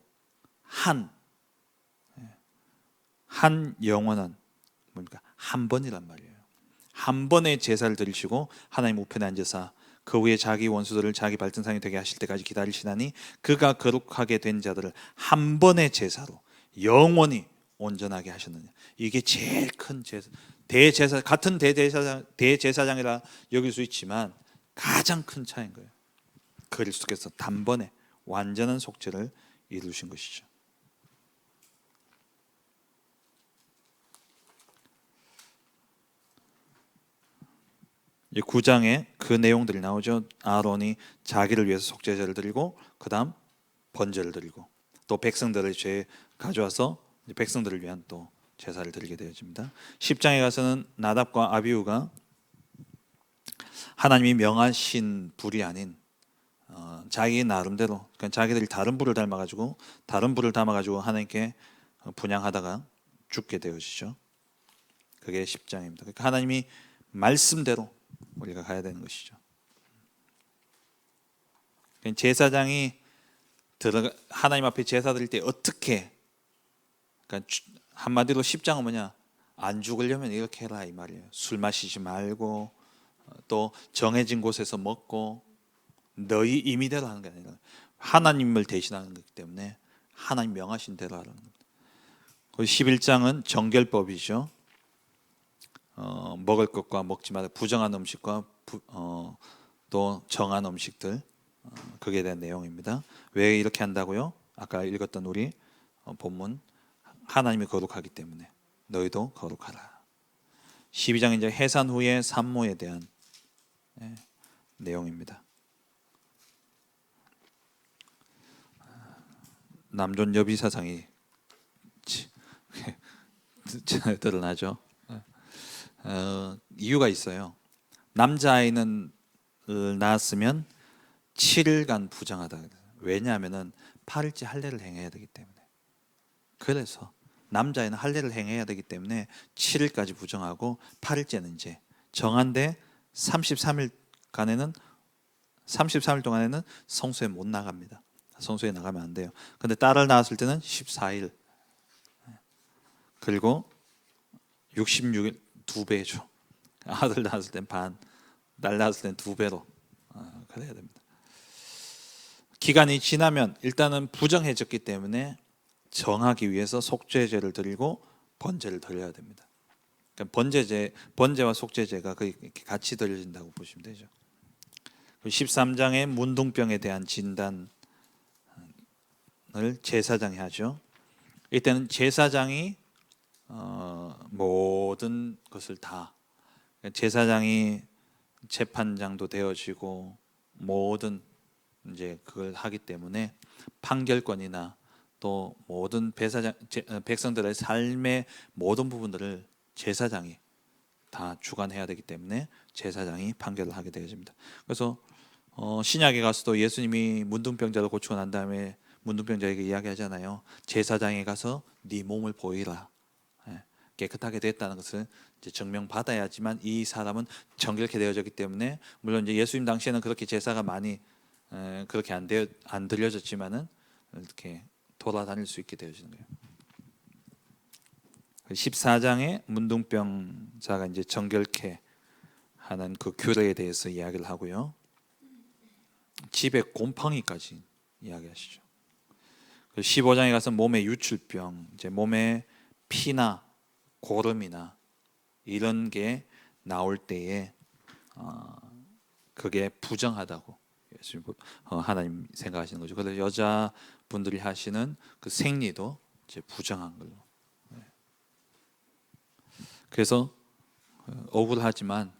한 한 영원한 뭡니까? 한 번이란 말이에요. 한 번의 제사를 드리시고 하나님 우편에 앉으사 그 후에 자기 원수들을 자기 발등상이 되게 하실 때까지 기다리시나니 그가 거룩하게 된 자들을 한 번의 제사로 영원히 온전하게 하셨느냐. 이게 제일 큰 제사. 대제사 같은 대제사장이라 여길 수 있지만 가장 큰 차이인 거예요. 그리스도께서 단번에 완전한 속죄를 이루신 것이죠. 이 9장에 그 내용들이 나오죠. 아론이 자기를 위해서 속죄제를 드리고 그다음 번제를 드리고 또 백성들의 죄 가져와서 백성들을 위한 또 제사를 드리게 되어집니다. 10장에 가서는 나답과 아비후가 하나님이 명하신 불이 아닌 자기 나름대로 그러니까 자기들이 다른 불을 닮아가지고 하나님께 분향하다가 죽게 되어지죠. 그게 10장입니다. 그러니까 하나님이 말씀대로 우리가 가야 되는 것이죠. 제사장이 하나님 앞에 제사 드릴 때 어떻게, 그러니까 한마디로 10장은 뭐냐, 안 죽으려면 이렇게 해라 이 말이에요. 술 마시지 말고 또 정해진 곳에서 먹고 너희 임의대로 하는 게 아니라 하나님을 대신하는 거기 때문에 하나님 명하신 대로 하라는 겁니다. 11장은 정결법이죠. 먹을 것과 먹지 말아 부정한 음식과 또 정한 음식들 그게 대한 내용입니다. 왜 이렇게 한다고요? 아까 읽었던 우리 본문 하나님이 거룩하기 때문에 너희도 거룩하라. 12장 이제 해산 후의 산모에 대한 내용입니다. 남존 여비 사상이 드러나죠. 이유가 있어요. 남자아이는 낳았으면 7일간 부정하다. 왜냐하면 8일째 할례를 행해야 되기 때문에. 그래서 남자아이는 할례를 행해야 되기 때문에 7일까지 부정하고 8일째는 이제 정한데 33일 동안에는 성소에 못 나갑니다. 성소에 나가면 안 돼요. 근데 딸을 낳았을 때는 14일. 그리고 66일 2배죠. 아들 낳았을 땐 반, 딸 낳았을 땐 2배로 그래야 됩니다. 기간이 지나면 일단은 부정해졌기 때문에 정하기 위해서 속죄제를 드리고 번제를 드려야 됩니다. 그러니까 번제와 속죄제가 이렇게 같이 드려진다고 보시면 되죠. 13장의 문둥병에 대한 진단을 제사장이 하죠. 이때는 제사장이 모든 것을 다 제사장이 재판장도 되어지고 모든 이제 그걸 하기 때문에 판결권이나 또 모든 백성들의 삶의 모든 부분들을 제사장이 다 주관해야 되기 때문에 제사장이 판결을 하게 되어집니다. 그래서 신약에 가서도 예수님이 문둥병자를 고치고 난 다음에 문둥병자에게 이야기하잖아요. 제사장에 가서 네 몸을 보이라. 깨끗하게 됐다는 것을 이제 증명받아야지만 이 사람은 정결케 되어졌기 때문에 물론 이제 예수님 당시에는 그렇게 제사가 많이 그렇게 안 드려졌지만은 이렇게 돌아다닐 수 있게 되어지는 거예요. 14장에 문둥병자가 이제 정결케 하는 그 규례에 대해서 이야기를 하고요. 집에 곰팡이까지 이야기하시죠. 15장에 가서 몸의 유출병, 이제 몸에 피나 고름이나 이런 게 나올 때에 그게 부정하다고 하나님 생각하시는 거죠. 그래서 여자분들이 하시는 그 생리도 이제 부정한 걸로. 그래서 억울하지만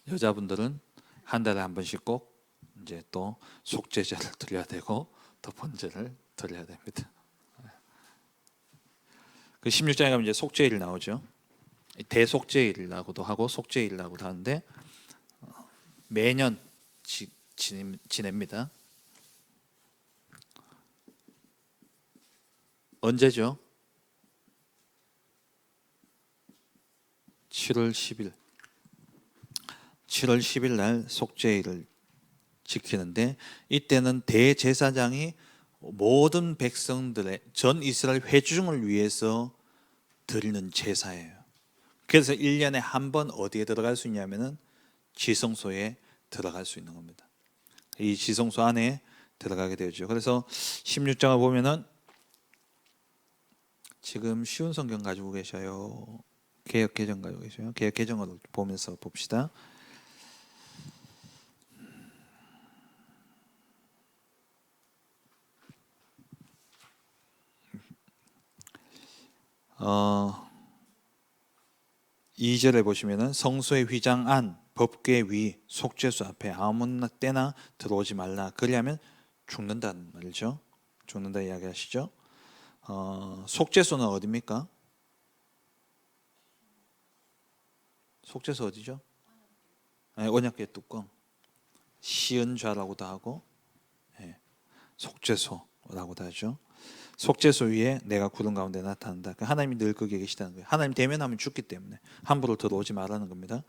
여자분들은 한 달에 한 번씩 꼭 이제 또 속죄제를 드려야 되고 또 번제를 드려야 됩니다. 그 16장에 가면 이제 속죄일 나오죠. 대속죄일이라고도 하고 속죄일이라고도 하는데 매년 지냅니다. 언제죠? 7월 10일. 7월 10일 날 속죄일을 지키는데 이때는 대제사장이 모든 백성들의 전 이스라엘 회중을 위해서 드리는 제사예요. 그래서 1년에 한 번 어디에 들어갈 수 있냐면은 지성소에 들어갈 수 있는 겁니다. 이 지성소 안에 들어가게 되죠. 그래서 16장을 보면은 지금 쉬운 성경 가지고 계셔요? 개역 개정 가지고 계셔요? 개역 개정을 보면서 봅시다. 어 2절에 보시면은 성소의 휘장 안 법궤 위 속죄소 앞에 아무 때나 들어오지 말라. 그리하면 죽는다는 말이죠. 죽는다 이야기하시죠. 속죄소는 어디입니까? 속죄소 어디죠? 네, 언약궤 뚜껑. 시은좌라고도 하고, 네, 속죄소라고도 하죠. 속죄소 위에 내가 구름 가운데 나타난다. 하나님이 늘 거기에 계시다는 거예요. 하나님 대면하면 죽기 때문에 함부로 들어오지 말라는 겁니다.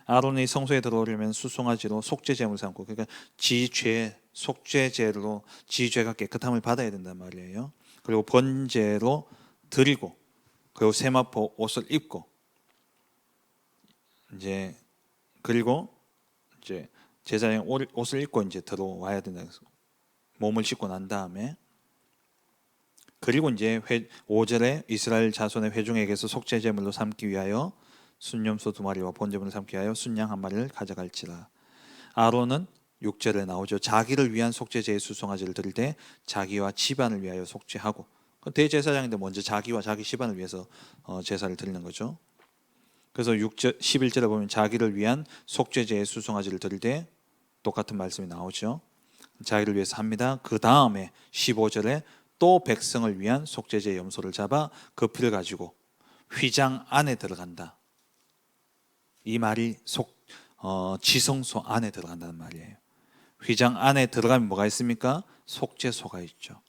아론이 성소에 들어오려면 수송아지로 속죄제물 삼고, 그러니까 지죄 속죄제로 지죄가 깨끗함을 받아야 된단 말이에요. 그리고 번제로 드리고, 그리고 세마포 옷을 입고, 이제 그리고 이제 제사장 옷을 입고 이제 들어와야 된다. 몸을 씻고 난 다음에, 그리고 이제 5절에 이스라엘 자손의 회중에게서 속죄제물로 삼기 위하여 순염소 2마리와 번제물을 삼기 위하여 순양 1마리를 가져갈지라. 아론은 6절에 나오죠. 자기를 위한 속죄제의 수송아지를 드릴 때 자기와 집안을 위하여 속죄하고, 대제사장인데 먼저 자기와 자기 집안을 위해서 제사를 드리는 거죠. 그래서 6절 11절에 보면 자기를 위한 속죄제의 수송아지를 드릴 때 똑같은 말씀이 나오죠. 자기를 위해서 합니다. 그 다음에 15절에 또 백성을 위한 속죄제의 염소를 잡아 그 피를 가지고 휘장 안에 들어간다. 이 말이 지성소 안에 들어간다는 말이에요. 휘장 안에 들어가면 뭐가 있습니까? 속죄소가 있죠.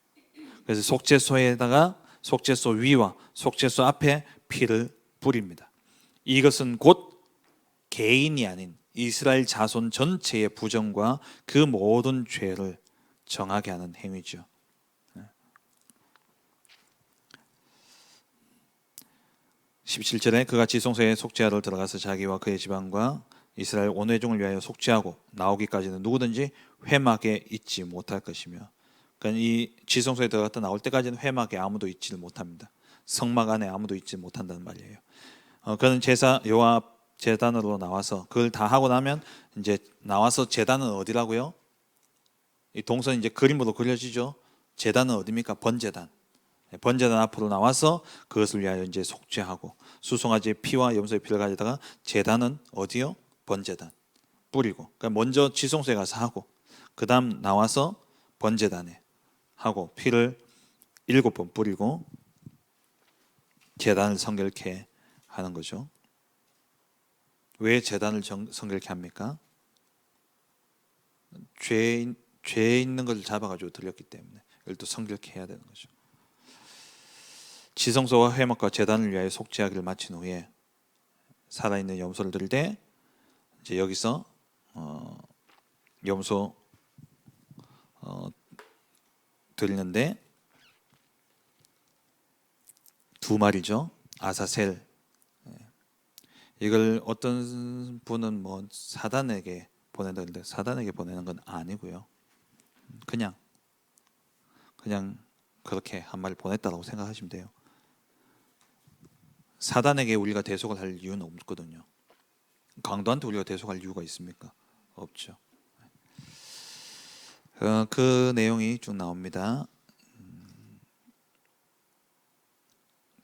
그래서 속죄소에다가 속죄소 위와 속죄소 앞에 피를 뿌립니다. 이것은 곧 개인이 아닌 이스라엘 자손 전체의 부정과 그 모든 죄를 정하게 하는 행위죠. 17절에 그가 지성소에 속죄하러 들어가서 자기와 그의 집안과 이스라엘 온 회중을 위하여 속죄하고 나오기까지는 누구든지 회막에 있지 못할 것이며, 그러니까 이 지성소에 들어갔다 나올 때까지는 회막에 아무도 있지를 못합니다. 성막 안에 아무도 있지 못한다는 말이에요. 그는 여호와 제단으로 나와서 그걸 다 하고 나면 이제 나와서 제단은 어디라고요? 이 동선 이제 그림으로 그려지죠. 제단은 어디입니까? 번제단. 번제단 앞으로 나와서 그것을 위하여 이제 속죄하고 수송아지의 피와 염소의 피를 가져다가 제단은 어디요? 번제단 뿌리고, 그러니까 먼저 지성소에 가서 하고 그 다음 나와서 번제단에 하고 피를 7번 뿌리고 제단을 성결케 하는 거죠. 왜 제단을 성결케 합니까? 죄 있는 것을 잡아가지고 들렸기 때문에 이걸 또 성결케 해야 되는 거죠. 지성소와 회막과 제단을 위하여 속죄하기를 마친 후에 살아있는 염소를 드릴 때 이제 여기서 염소 드리는데 2마리죠. 아사셀. 이걸 어떤 분은 뭐 사단에게 보낸다는데 사단에게 보내는 건 아니고요. 그냥 그렇게 한 마리 보냈다고 생각하시면 돼요. 사단에게 우리가 대속을 할 이유는 없거든요. 강도한테 우리가 대속할 이유가 있습니까? 없죠. 그 내용이 쭉 나옵니다.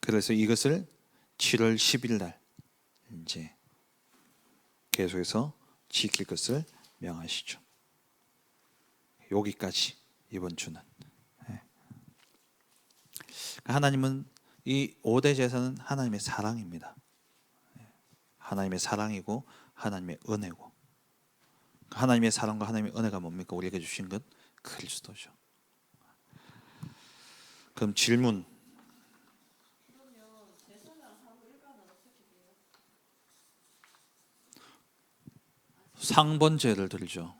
그래서 이것을 7월 10일 날 이제 계속해서 지킬 것을 명하시죠. 여기까지 이번 주는. 하나님은 이 5대 제사는 하나님의 사랑입니다. 하나님의 사랑이고 하나님의 은혜고, 하나님의 사랑과 하나님의 은혜가 뭡니까? 우리에게 주신 것 그리스도죠. 그럼 질문. 상번제를 드리죠.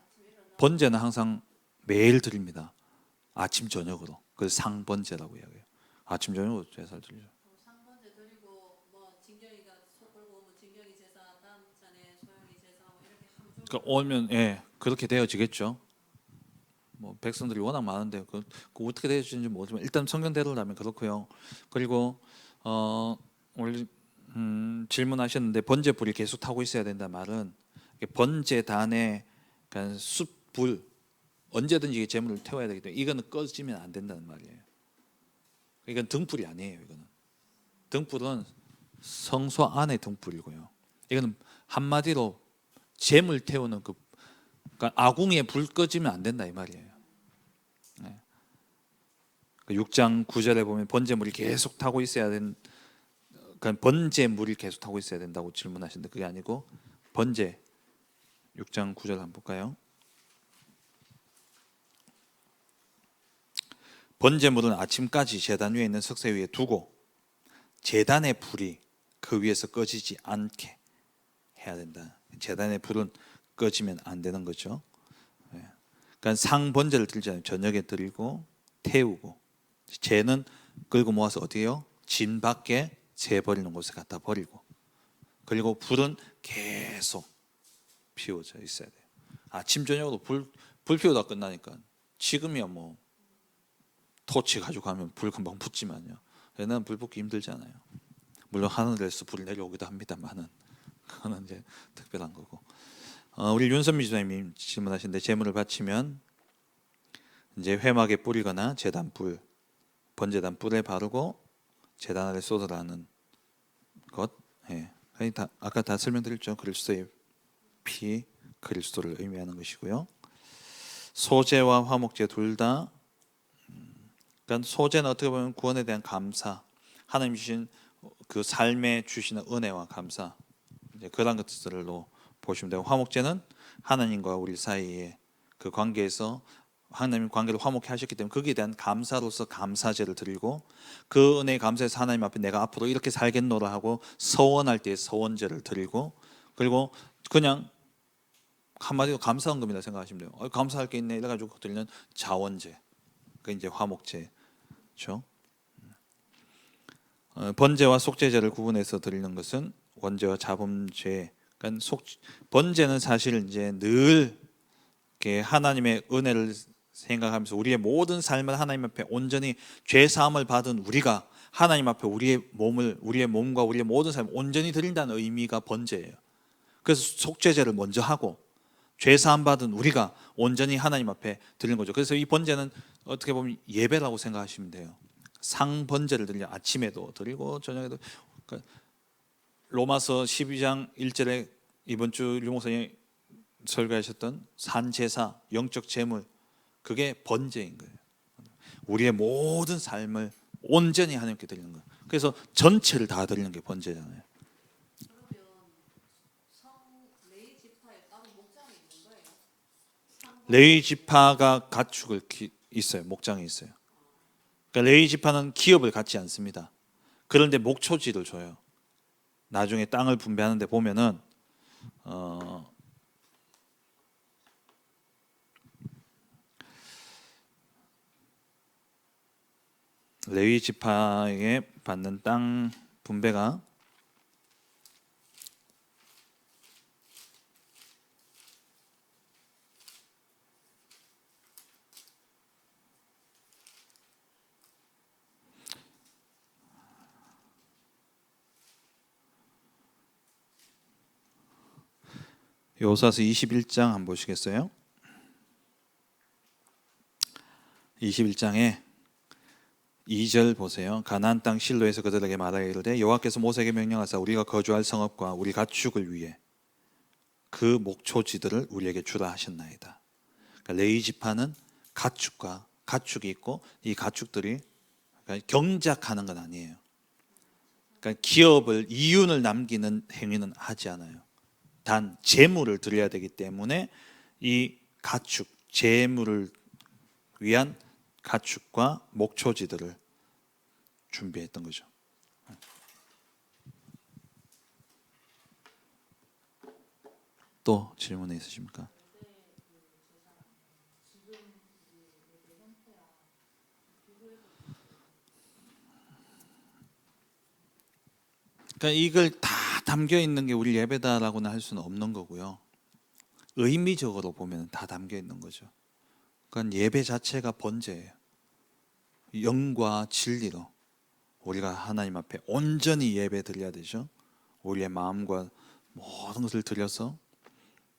번제는 항상 매일 드립니다. 아침 저녁으로. 그래서 상번제라고 이야기해요. 아침 저녁으로 제사를 드리죠. 상번제 드리고 그러니까 오면 그렇게 되어지겠죠. 뭐 백성들이 워낙 많은데 그 어떻게 되어지는지 모르지만 일단 성경대로라면 그렇고요. 그리고 오늘 질문하셨는데 번제불이 계속 타고 있어야 된다 말은 번제단에 그러니까 숯불 언제든지 이게 재물을 태워야 되기 때문에 이거는 꺼지면 안 된다는 말이에요. 이건 등불이 아니에요. 이거는 등불은 성소 안의 등불이고요. 이거는 한마디로 재물 태우는 그러니까 아궁이에 불 꺼지면 안 된다 이 말이에요. 6장 9절에 보면 번제물이 계속 타고 있어야 그러니까 번제물이 계속 타고 있어야 된다고 질문하시는데 그게 아니고 번제 6장 9절 한번 볼까요? 번제물은 아침까지 제단 위에 있는 석쇠 위에 두고 제단의 불이 그 위에서 꺼지지 않게 해야 된다. 제단의 불은 꺼지면 안 되는 거죠. 그러니까 상번제를 드리잖아요. 저녁에 드리고 태우고 재는 끌고 모아서 어디에요? 진 밖에 재 버리는 곳에 갖다 버리고 그리고 불은 계속 피워져 있어야 돼요. 아침 저녁으로 불 피우다 끝나니까 지금이야 뭐 토치 가지고 가면 불 금방 붙지만요. 얘는 불 붙기 힘들잖아요. 물론 하늘에서 불이 내려오기도 합니다만은 그거는 이제 특별한 거고. 우리 윤선미 주장님이 질문하시는데 제물을 바치면 이제 회막에 뿌리거나 제단 불, 번제단 뿔에 바르고 제단 아래 쏟아라는 것. 아까 다 설명드렸죠. 그리스도의 피, 그리스도를 의미하는 것이고요. 소제와 화목제 둘 다. 그러니까 소제는 어떻게 보면 구원에 대한 감사, 하나님 주신 그 삶에 주시는 은혜와 감사, 이제 그런 것들로 보시면 되고 화목제는 하나님과 우리 사이의 그 관계에서 하나님 관계를 화목케 하셨기 때문에 거기에 대한 감사로서 감사제를 드리고 그 은혜에 감사해서 하나님 앞에 내가 앞으로 이렇게 살겠노라 하고 서원할 때 서원제를 드리고 그리고 그냥 한마디로 감사헌금이라 생각하시면 돼요. 감사할 게 있네 이래가지고 드리는 자원제, 그 이제 화목제죠. 번제와 속죄제를 구분해서 드리는 것은 원제와 자범제. 그러니까 번제는 사실 이제 늘 이렇게 하나님의 은혜를 생각하면서 우리의 모든 삶을 하나님 앞에 온전히 죄 사함을 받은 우리가 하나님 앞에 우리의 몸과 우리의 모든 삶을 온전히 드린다는 의미가 번제예요. 그래서 속죄제를 먼저 하고 죄 사함 받은 우리가 온전히 하나님 앞에 드리는 거죠. 그래서 이 번제는 어떻게 보면 예배라고 생각하시면 돼요. 상번제를 드리려 아침에도 드리고 저녁에도. 그러니까 로마서 12장 1절에 이번 주 류목사님이 설교하셨던 산제사, 영적 제물, 그게 번제인 거예요. 우리의 모든 삶을 온전히 하나님께 드리는 거예요. 그래서 전체를 다 드리는 게 번제잖아요. 그러면 레위 지파에 따로 목장이 있는 거예요? 레위 지파가 가축을 있어요. 목장이 있어요. 그러니까 레위 지파는 기업을 갖지 않습니다. 그런데 목초지를 줘요. 나중에 땅을 분배하는데 보면은 레위 지파에게 받는 땅 분배가 요사서 21장 한번 보시겠어요? 21장에 2절 보세요. 가나안 땅 실로에서 그들에게 말하여 이르되 여호와께서 모세에게 명령하사 우리가 거주할 성읍과 우리 가축을 위해 그 목초지들을 우리에게 주라 하셨나이다. 그러니까 레위 지파는 가축이 있고 이 가축들이 그러니까 경작하는 건 아니에요. 그러니까 기업을 이윤을 남기는 행위는 하지 않아요. 단 재물을 드려야 되기 때문에 이 가축 재물을 위한 가축과 목초지들을 준비했던 거죠. 또 질문 있으십니까? 그러니까 이걸 다 담겨 있는 게 우리 예배다라고는 할 수는 없는 거고요. 의미적으로 보면 다 담겨 있는 거죠. 그러니까 예배 자체가 번제예요. 영과 진리로 우리가 하나님 앞에 온전히 예배 드려야 되죠. 우리의 마음과 모든 것을 드려서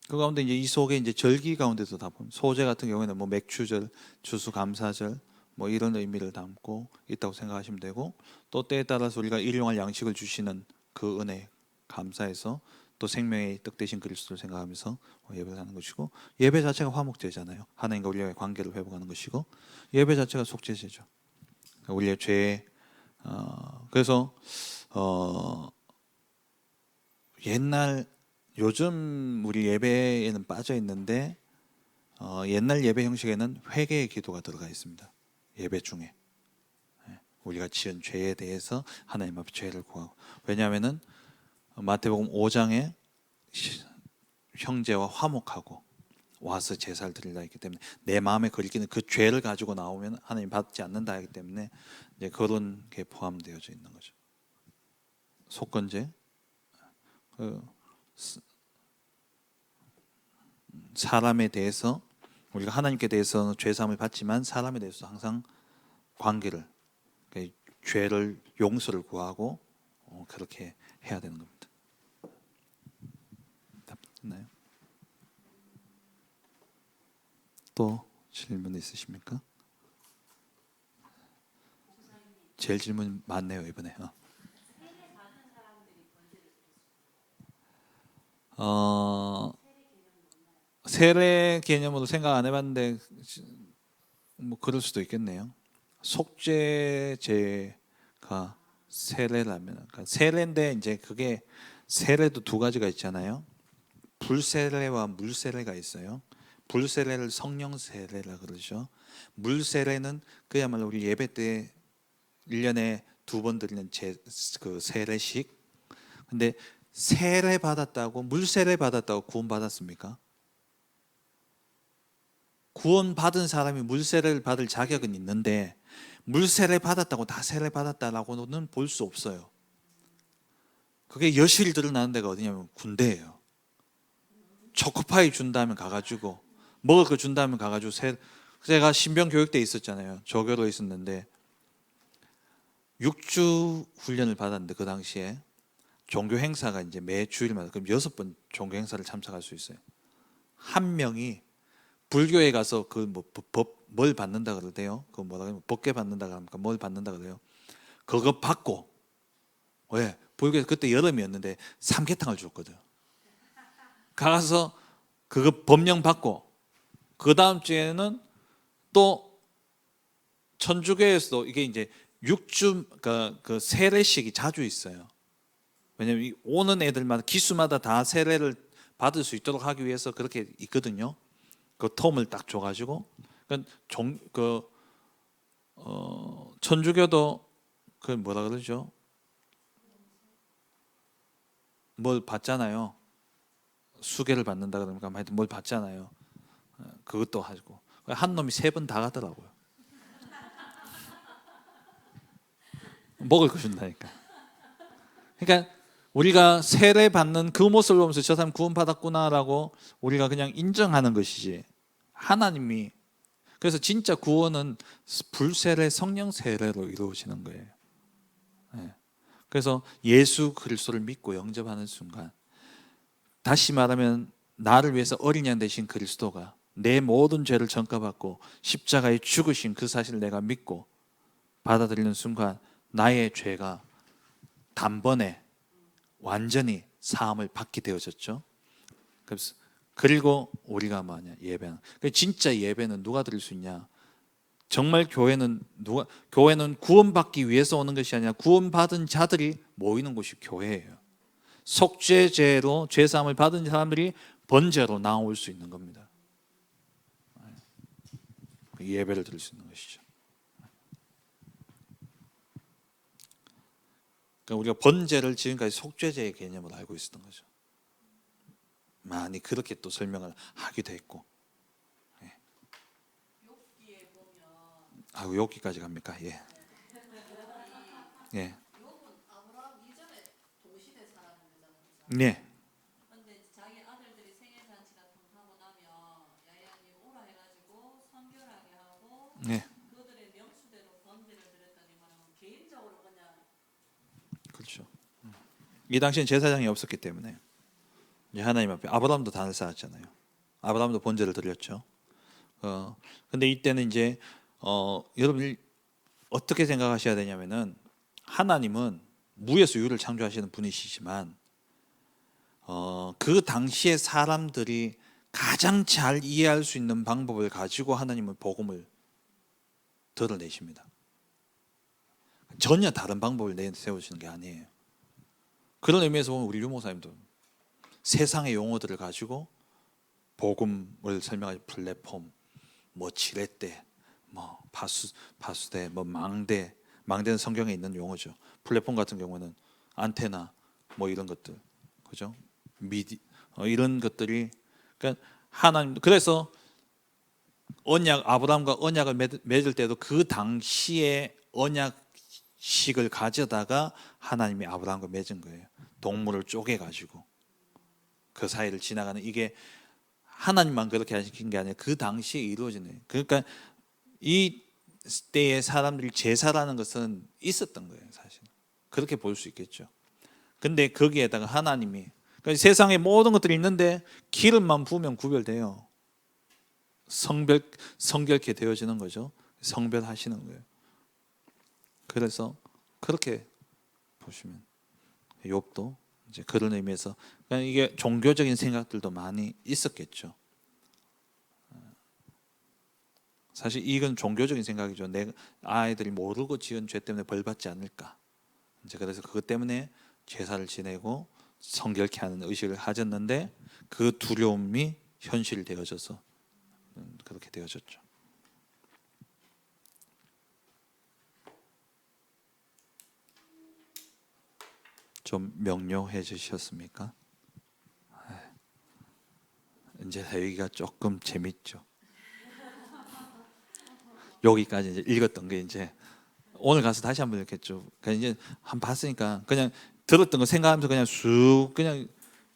그 가운데 이제 이 속에 이제 절기 가운데서 다 보면 소제 같은 경우에는 뭐 맥주절, 추수감사절 뭐 이런 의미를 담고 있다고 생각하시면 되고, 또 때에 따라서 우리가 일용할 양식을 주시는 그 은혜 감사해서 또 생명의 떡 되신 그리스도를 생각하면서 예배를 하는 것이고, 예배 자체가 화목제잖아요. 하나님과 우리의 관계를 회복하는 것이고, 예배 자체가 속죄제죠. 우리의 죄. 그래서 옛날 요즘 우리 예배에는 빠져 있는데 옛날 예배 형식에는 회개의 기도가 들어가 있습니다. 예배 중에 우리가 지은 죄에 대해서 하나님 앞에 죄를 구하고, 왜냐하면은 마태복음 5장에 형제와 화목하고 와서 제사를 드리려 했기 때문에 내 마음에 걸리는 그 죄를 가지고 나오면 하나님 받지 않는다 하기 때문에 이제 그런 게 포함되어져 있는 거죠. 속건제, 사람에 대해서 우리가 하나님께 대해서는 죄 사함을 받지만 사람에 대해서 항상 관계를, 죄를 용서를 구하고 그렇게 해야 되는 겁니다. 답 됐나요? 또 질문 있으십니까? 제일 질문 많네요 이번에. 세례 개념으로 생각 안 해봤는데 뭐 그럴 수도 있겠네요. 속죄제가 세례라면, 그러니까 세례인데 이제 그게 세례도 두 가지가 있잖아요. 불세례와 물세례가 있어요. 불세례를 성령 세례라 그러죠. 물세례는 그야말로 우리 예배 때 1년에 2번 드리는 그 세례식. 근데 세례 받았다고, 물세례 받았다고 구원 받았습니까? 구원 받은 사람이 물세례를 받을 자격은 있는데 물세례 받았다고 다 세례 받았다라고는 볼 수 없어요. 그게 여실히 드러나는 데가 어디냐면 군대예요. 초코파이 준다면 가가지고, 먹을 거 준다면 가가지고 제가 신병 교육대에 있었잖아요. 조교로 있었는데 6주 훈련을 받았는데 그 당시에 종교 행사가 이제 매 주일마다, 그럼 6번 종교 행사를 참석할 수 있어요. 한 명이 불교에 가서 그 뭐 뭘 받는다 그러대요. 그 뭐라 그러면 법계 받는다 그럽니까? 뭘 받는다 그래요. 그거 받고, 왜? 불교에 그때 여름이었는데 삼계탕을 줬거든. 가서 그거 법령 받고 그 다음 주에는 또 천주교에서도 이게 이제 6주 그 세례식이 자주 있어요. 왜냐면 오는 애들마다 기수마다 다 세례를 받을 수 있도록 하기 위해서 그렇게 있거든요. 그 톰을 딱 줘가지고, 천주교도 그 뭐라 그러죠? 뭘 받잖아요. 수계를 받는다 그러니까 하여튼 뭘 받잖아요. 그것도 하고 한 놈이 3번 다 가더라고요. 먹을 거 준다니까. 그러니까 우리가 세례 받는 그 모습을 보면서 저 사람 구원 받았구나라고 우리가 그냥 인정하는 것이지, 하나님이, 그래서 진짜 구원은 불세례 성령 세례로 이루어지는 거예요. 그래서 예수 그리스도를 믿고 영접하는 순간, 다시 말하면 나를 위해서 어린 양 되신 그리스도가 내 모든 죄를 전가받고 십자가에 죽으신 그 사실을 내가 믿고 받아들이는 순간 나의 죄가 단번에 완전히 사함을 받게 되어졌죠. 그리고 우리가 뭐냐, 예배는, 진짜 예배는 누가 드릴 수 있냐? 정말 교회는 구원받기 위해서 오는 것이 아니라 구원받은 자들이 모이는 곳이 교회예요. 속죄제로 죄사함을 받은 사람들이 번제로 나올 수 있는 겁니다. 예배를 드릴 수 있는 것이죠. 그러니까 우리가 번제를 지금까지 속죄제의 개념으로 알고 있었던 거죠. 많이 그렇게 또 설명을 하기도 했고. 욥기에 보면 욥기까지 갑니까? 예. 예. 욥은 아브라함 이전에 동시대 사람이잖아요. 네. 근데 자기 아들들이 생일 잔치 같은 거 하고 네, 그들의 명수대로 번제를 드렸더니만 개인적으로 그냥 그렇죠. 이 당시엔 제사장이 없었기 때문에 이제 하나님 앞에 아브라함도 단을 쌓았잖아요. 아브라함도 번제를 드렸죠. 근데 이때는 이제 여러분 어떻게 생각하셔야 되냐면은 하나님은 무에서 유를 창조하시는 분이시지만 그 당시에 사람들이 가장 잘 이해할 수 있는 방법을 가지고 하나님은 복음을 드러내십니다. 전혀 다른 방법을 내세우시는 게 아니에요. 그런 의미에서 보면 우리 유목사님도 세상의 용어들을 가지고 복음을 설명하는 플랫폼, 뭐 지렛대, 뭐 파수대, 뭐 망대는 성경에 있는 용어죠. 플랫폼 같은 경우는 안테나, 뭐 이런 것들, 그죠? 미디 이런 것들이 그러니까 하나님 그래서 아브라함과 언약을 맺을 때도 그 당시에 언약식을 가져다가 하나님이 아브라함과 맺은 거예요. 동물을 쪼개 가지고 그 사이를 지나가는 이게 하나님만 그렇게 하신 게 아니라 그 당시에 이루어지는. 그러니까 이 때에 사람들이 제사라는 것은 있었던 거예요, 사실. 그렇게 볼 수 있겠죠. 근데 거기에다가 하나님이 그러니까 세상에 모든 것들이 있는데 기름만 부으면 구별돼요. 성결케 되어지는 거죠. 성별하시는 거예요. 그래서 그렇게 보시면 욥도 이제 그런 의미에서 그러니까 이게 종교적인 생각들도 많이 있었겠죠. 사실 이건 종교적인 생각이죠. 내 아이들이 모르고 지은 죄 때문에 벌 받지 않을까. 이제 그래서 그것 때문에 제사를 지내고 성결케 하는 의식을 가졌는데 그 두려움이 현실이 되어져서 그렇게 되어졌죠. 좀 명료해지셨습니까? 이제 여기가 조금 재밌죠. 여기까지 이제 읽었던 게 이제 오늘 가서 다시 한번 읽겠죠. 그냥 이제 한 봤으니까 그냥 들었던 거 생각하면서 그냥 쑥 그냥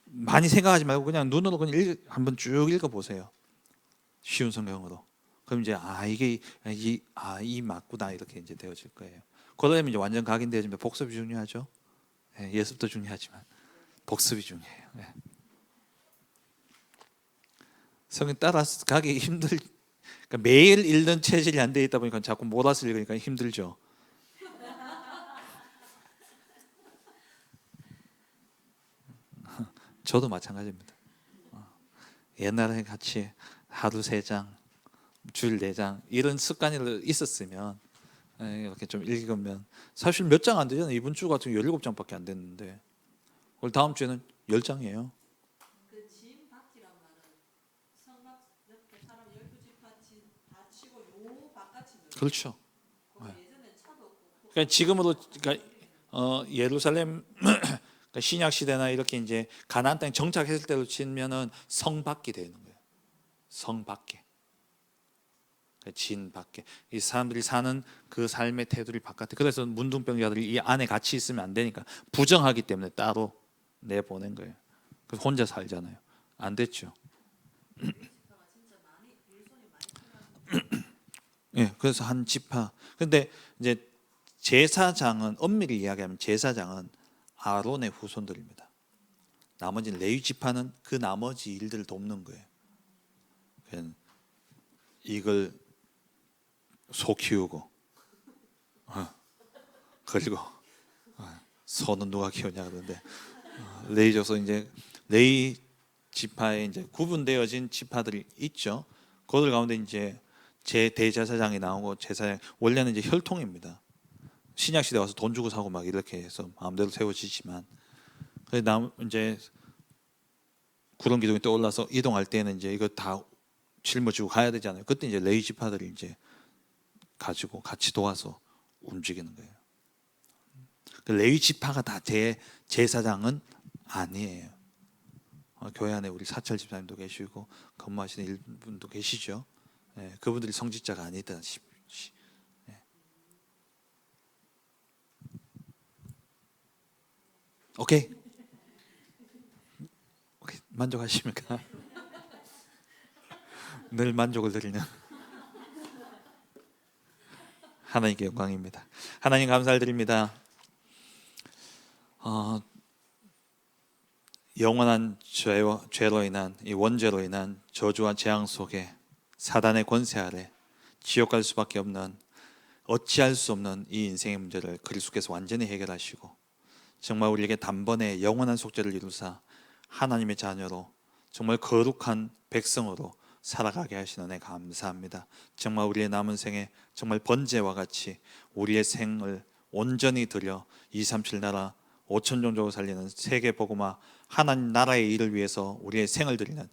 많이 생각하지 말고 그냥 눈으로 그냥 한번 쭉 읽어 보세요. 쉬운 성경으로. 그럼 이제 이게 이 맞구나 이렇게 이제 되어질 거예요. 그러면 이제 완전 각인되어지면 복습이 중요하죠. 예, 예습도 중요하지만 복습이 중요해요. 예. 성경 따라서 가기 그러니까 매일 읽는 체질이 안 돼 있다 보니까 자꾸 몰아서 읽으니까 힘들죠. 저도 마찬가지입니다. 옛날에 같이 하루 3장, 주일 4장 이런 습관이 있었으면 이렇게 좀 읽으면 사실 몇 장 안 되잖아요. 이번 주 같은 경우 17장밖에 안 됐는데 오늘 다음 주에는 10장이에요. 그 진박지란 말은 성막 옆에 사람 12지파 다 치고 요 바깥이 그렇죠. 예전에 차도 없고 그러니까 지금으로 그러니까 예루살렘 그러니까 신약 시대나 이렇게 이제 가나안 땅에 정착했을 때로 치면은 성 밖이 되는 거예요. 성 밖에. 진 밖에 이 사람들이 사는 그 삶의 테두리 바깥에. 그래서 문둥병자들이 이 안에 같이 있으면 안 되니까 부정하기 때문에 따로 내보낸 거예요. 그래서 혼자 살잖아요. 안 됐죠. 진짜 많이 일손이 많이 필요한 예, 그래서 한 지파. 근데 이제 제사장은 엄밀히 이야기하면 제사장은 아론의 후손들입니다. 나머지 레위 지파는 그 나머지 일들을 돕는 거예요. 그냥 이걸 소 키우고, 그리고 소는 누가 키우냐 그러는데 레위져서 이제 레위 지파에 이제 구분되어진 지파들이 있죠. 그들 가운데 이제 제 대제사장이 나오고 제사장 원래는 이제 혈통입니다. 신약 시대 와서 돈 주고 사고 막 이렇게 해서 마음대로 세워지지만 그래서 이제 구름 기둥이 떠올라서 이동할 때는 이제 이거 다 짊어지고 가야 되잖아요. 그때 이제 레위 지파들이 이제 가지고 같이 도와서 움직이는 거예요. 그 레위 지파가 다 제사장은 아니에요. 교회 안에 우리 사철 집사님도 계시고 근무하시는 일분도 계시죠. 예, 그분들이 성직자가 아니다시피. 예. 오케이. 만족하십니까? 늘 만족을 드리는. 하나님께 영광입니다. 하나님 감사를 드립니다. 영원한 죄로 인한 이 원죄로 인한 저주와 재앙 속에 사단의 권세 아래 지옥 갈 수밖에 없는 어찌할 수 없는 이 인생의 문제를 그리스도께서 완전히 해결하시고 정말 우리에게 단번에 영원한 속죄를 이루사 하나님의 자녀로 정말 거룩한 백성으로 살아가게 하시는 은혜 감사합니다. 정말 우리의 남은 생에 정말 번제와 같이 우리의 생을 온전히 드려 237 나라 5천 종족을 살리는 세계 복음화 하나님 나라의 일을 위해서 우리의 생을 드리는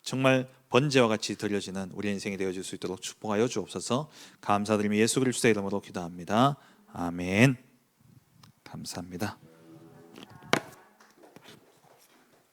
정말 번제와 같이 드려지는 우리의 인생이 되어질 수 있도록 축복하여 주옵소서. 감사드리며 예수 그리스도의 이름으로 기도합니다. 아멘. 감사합니다.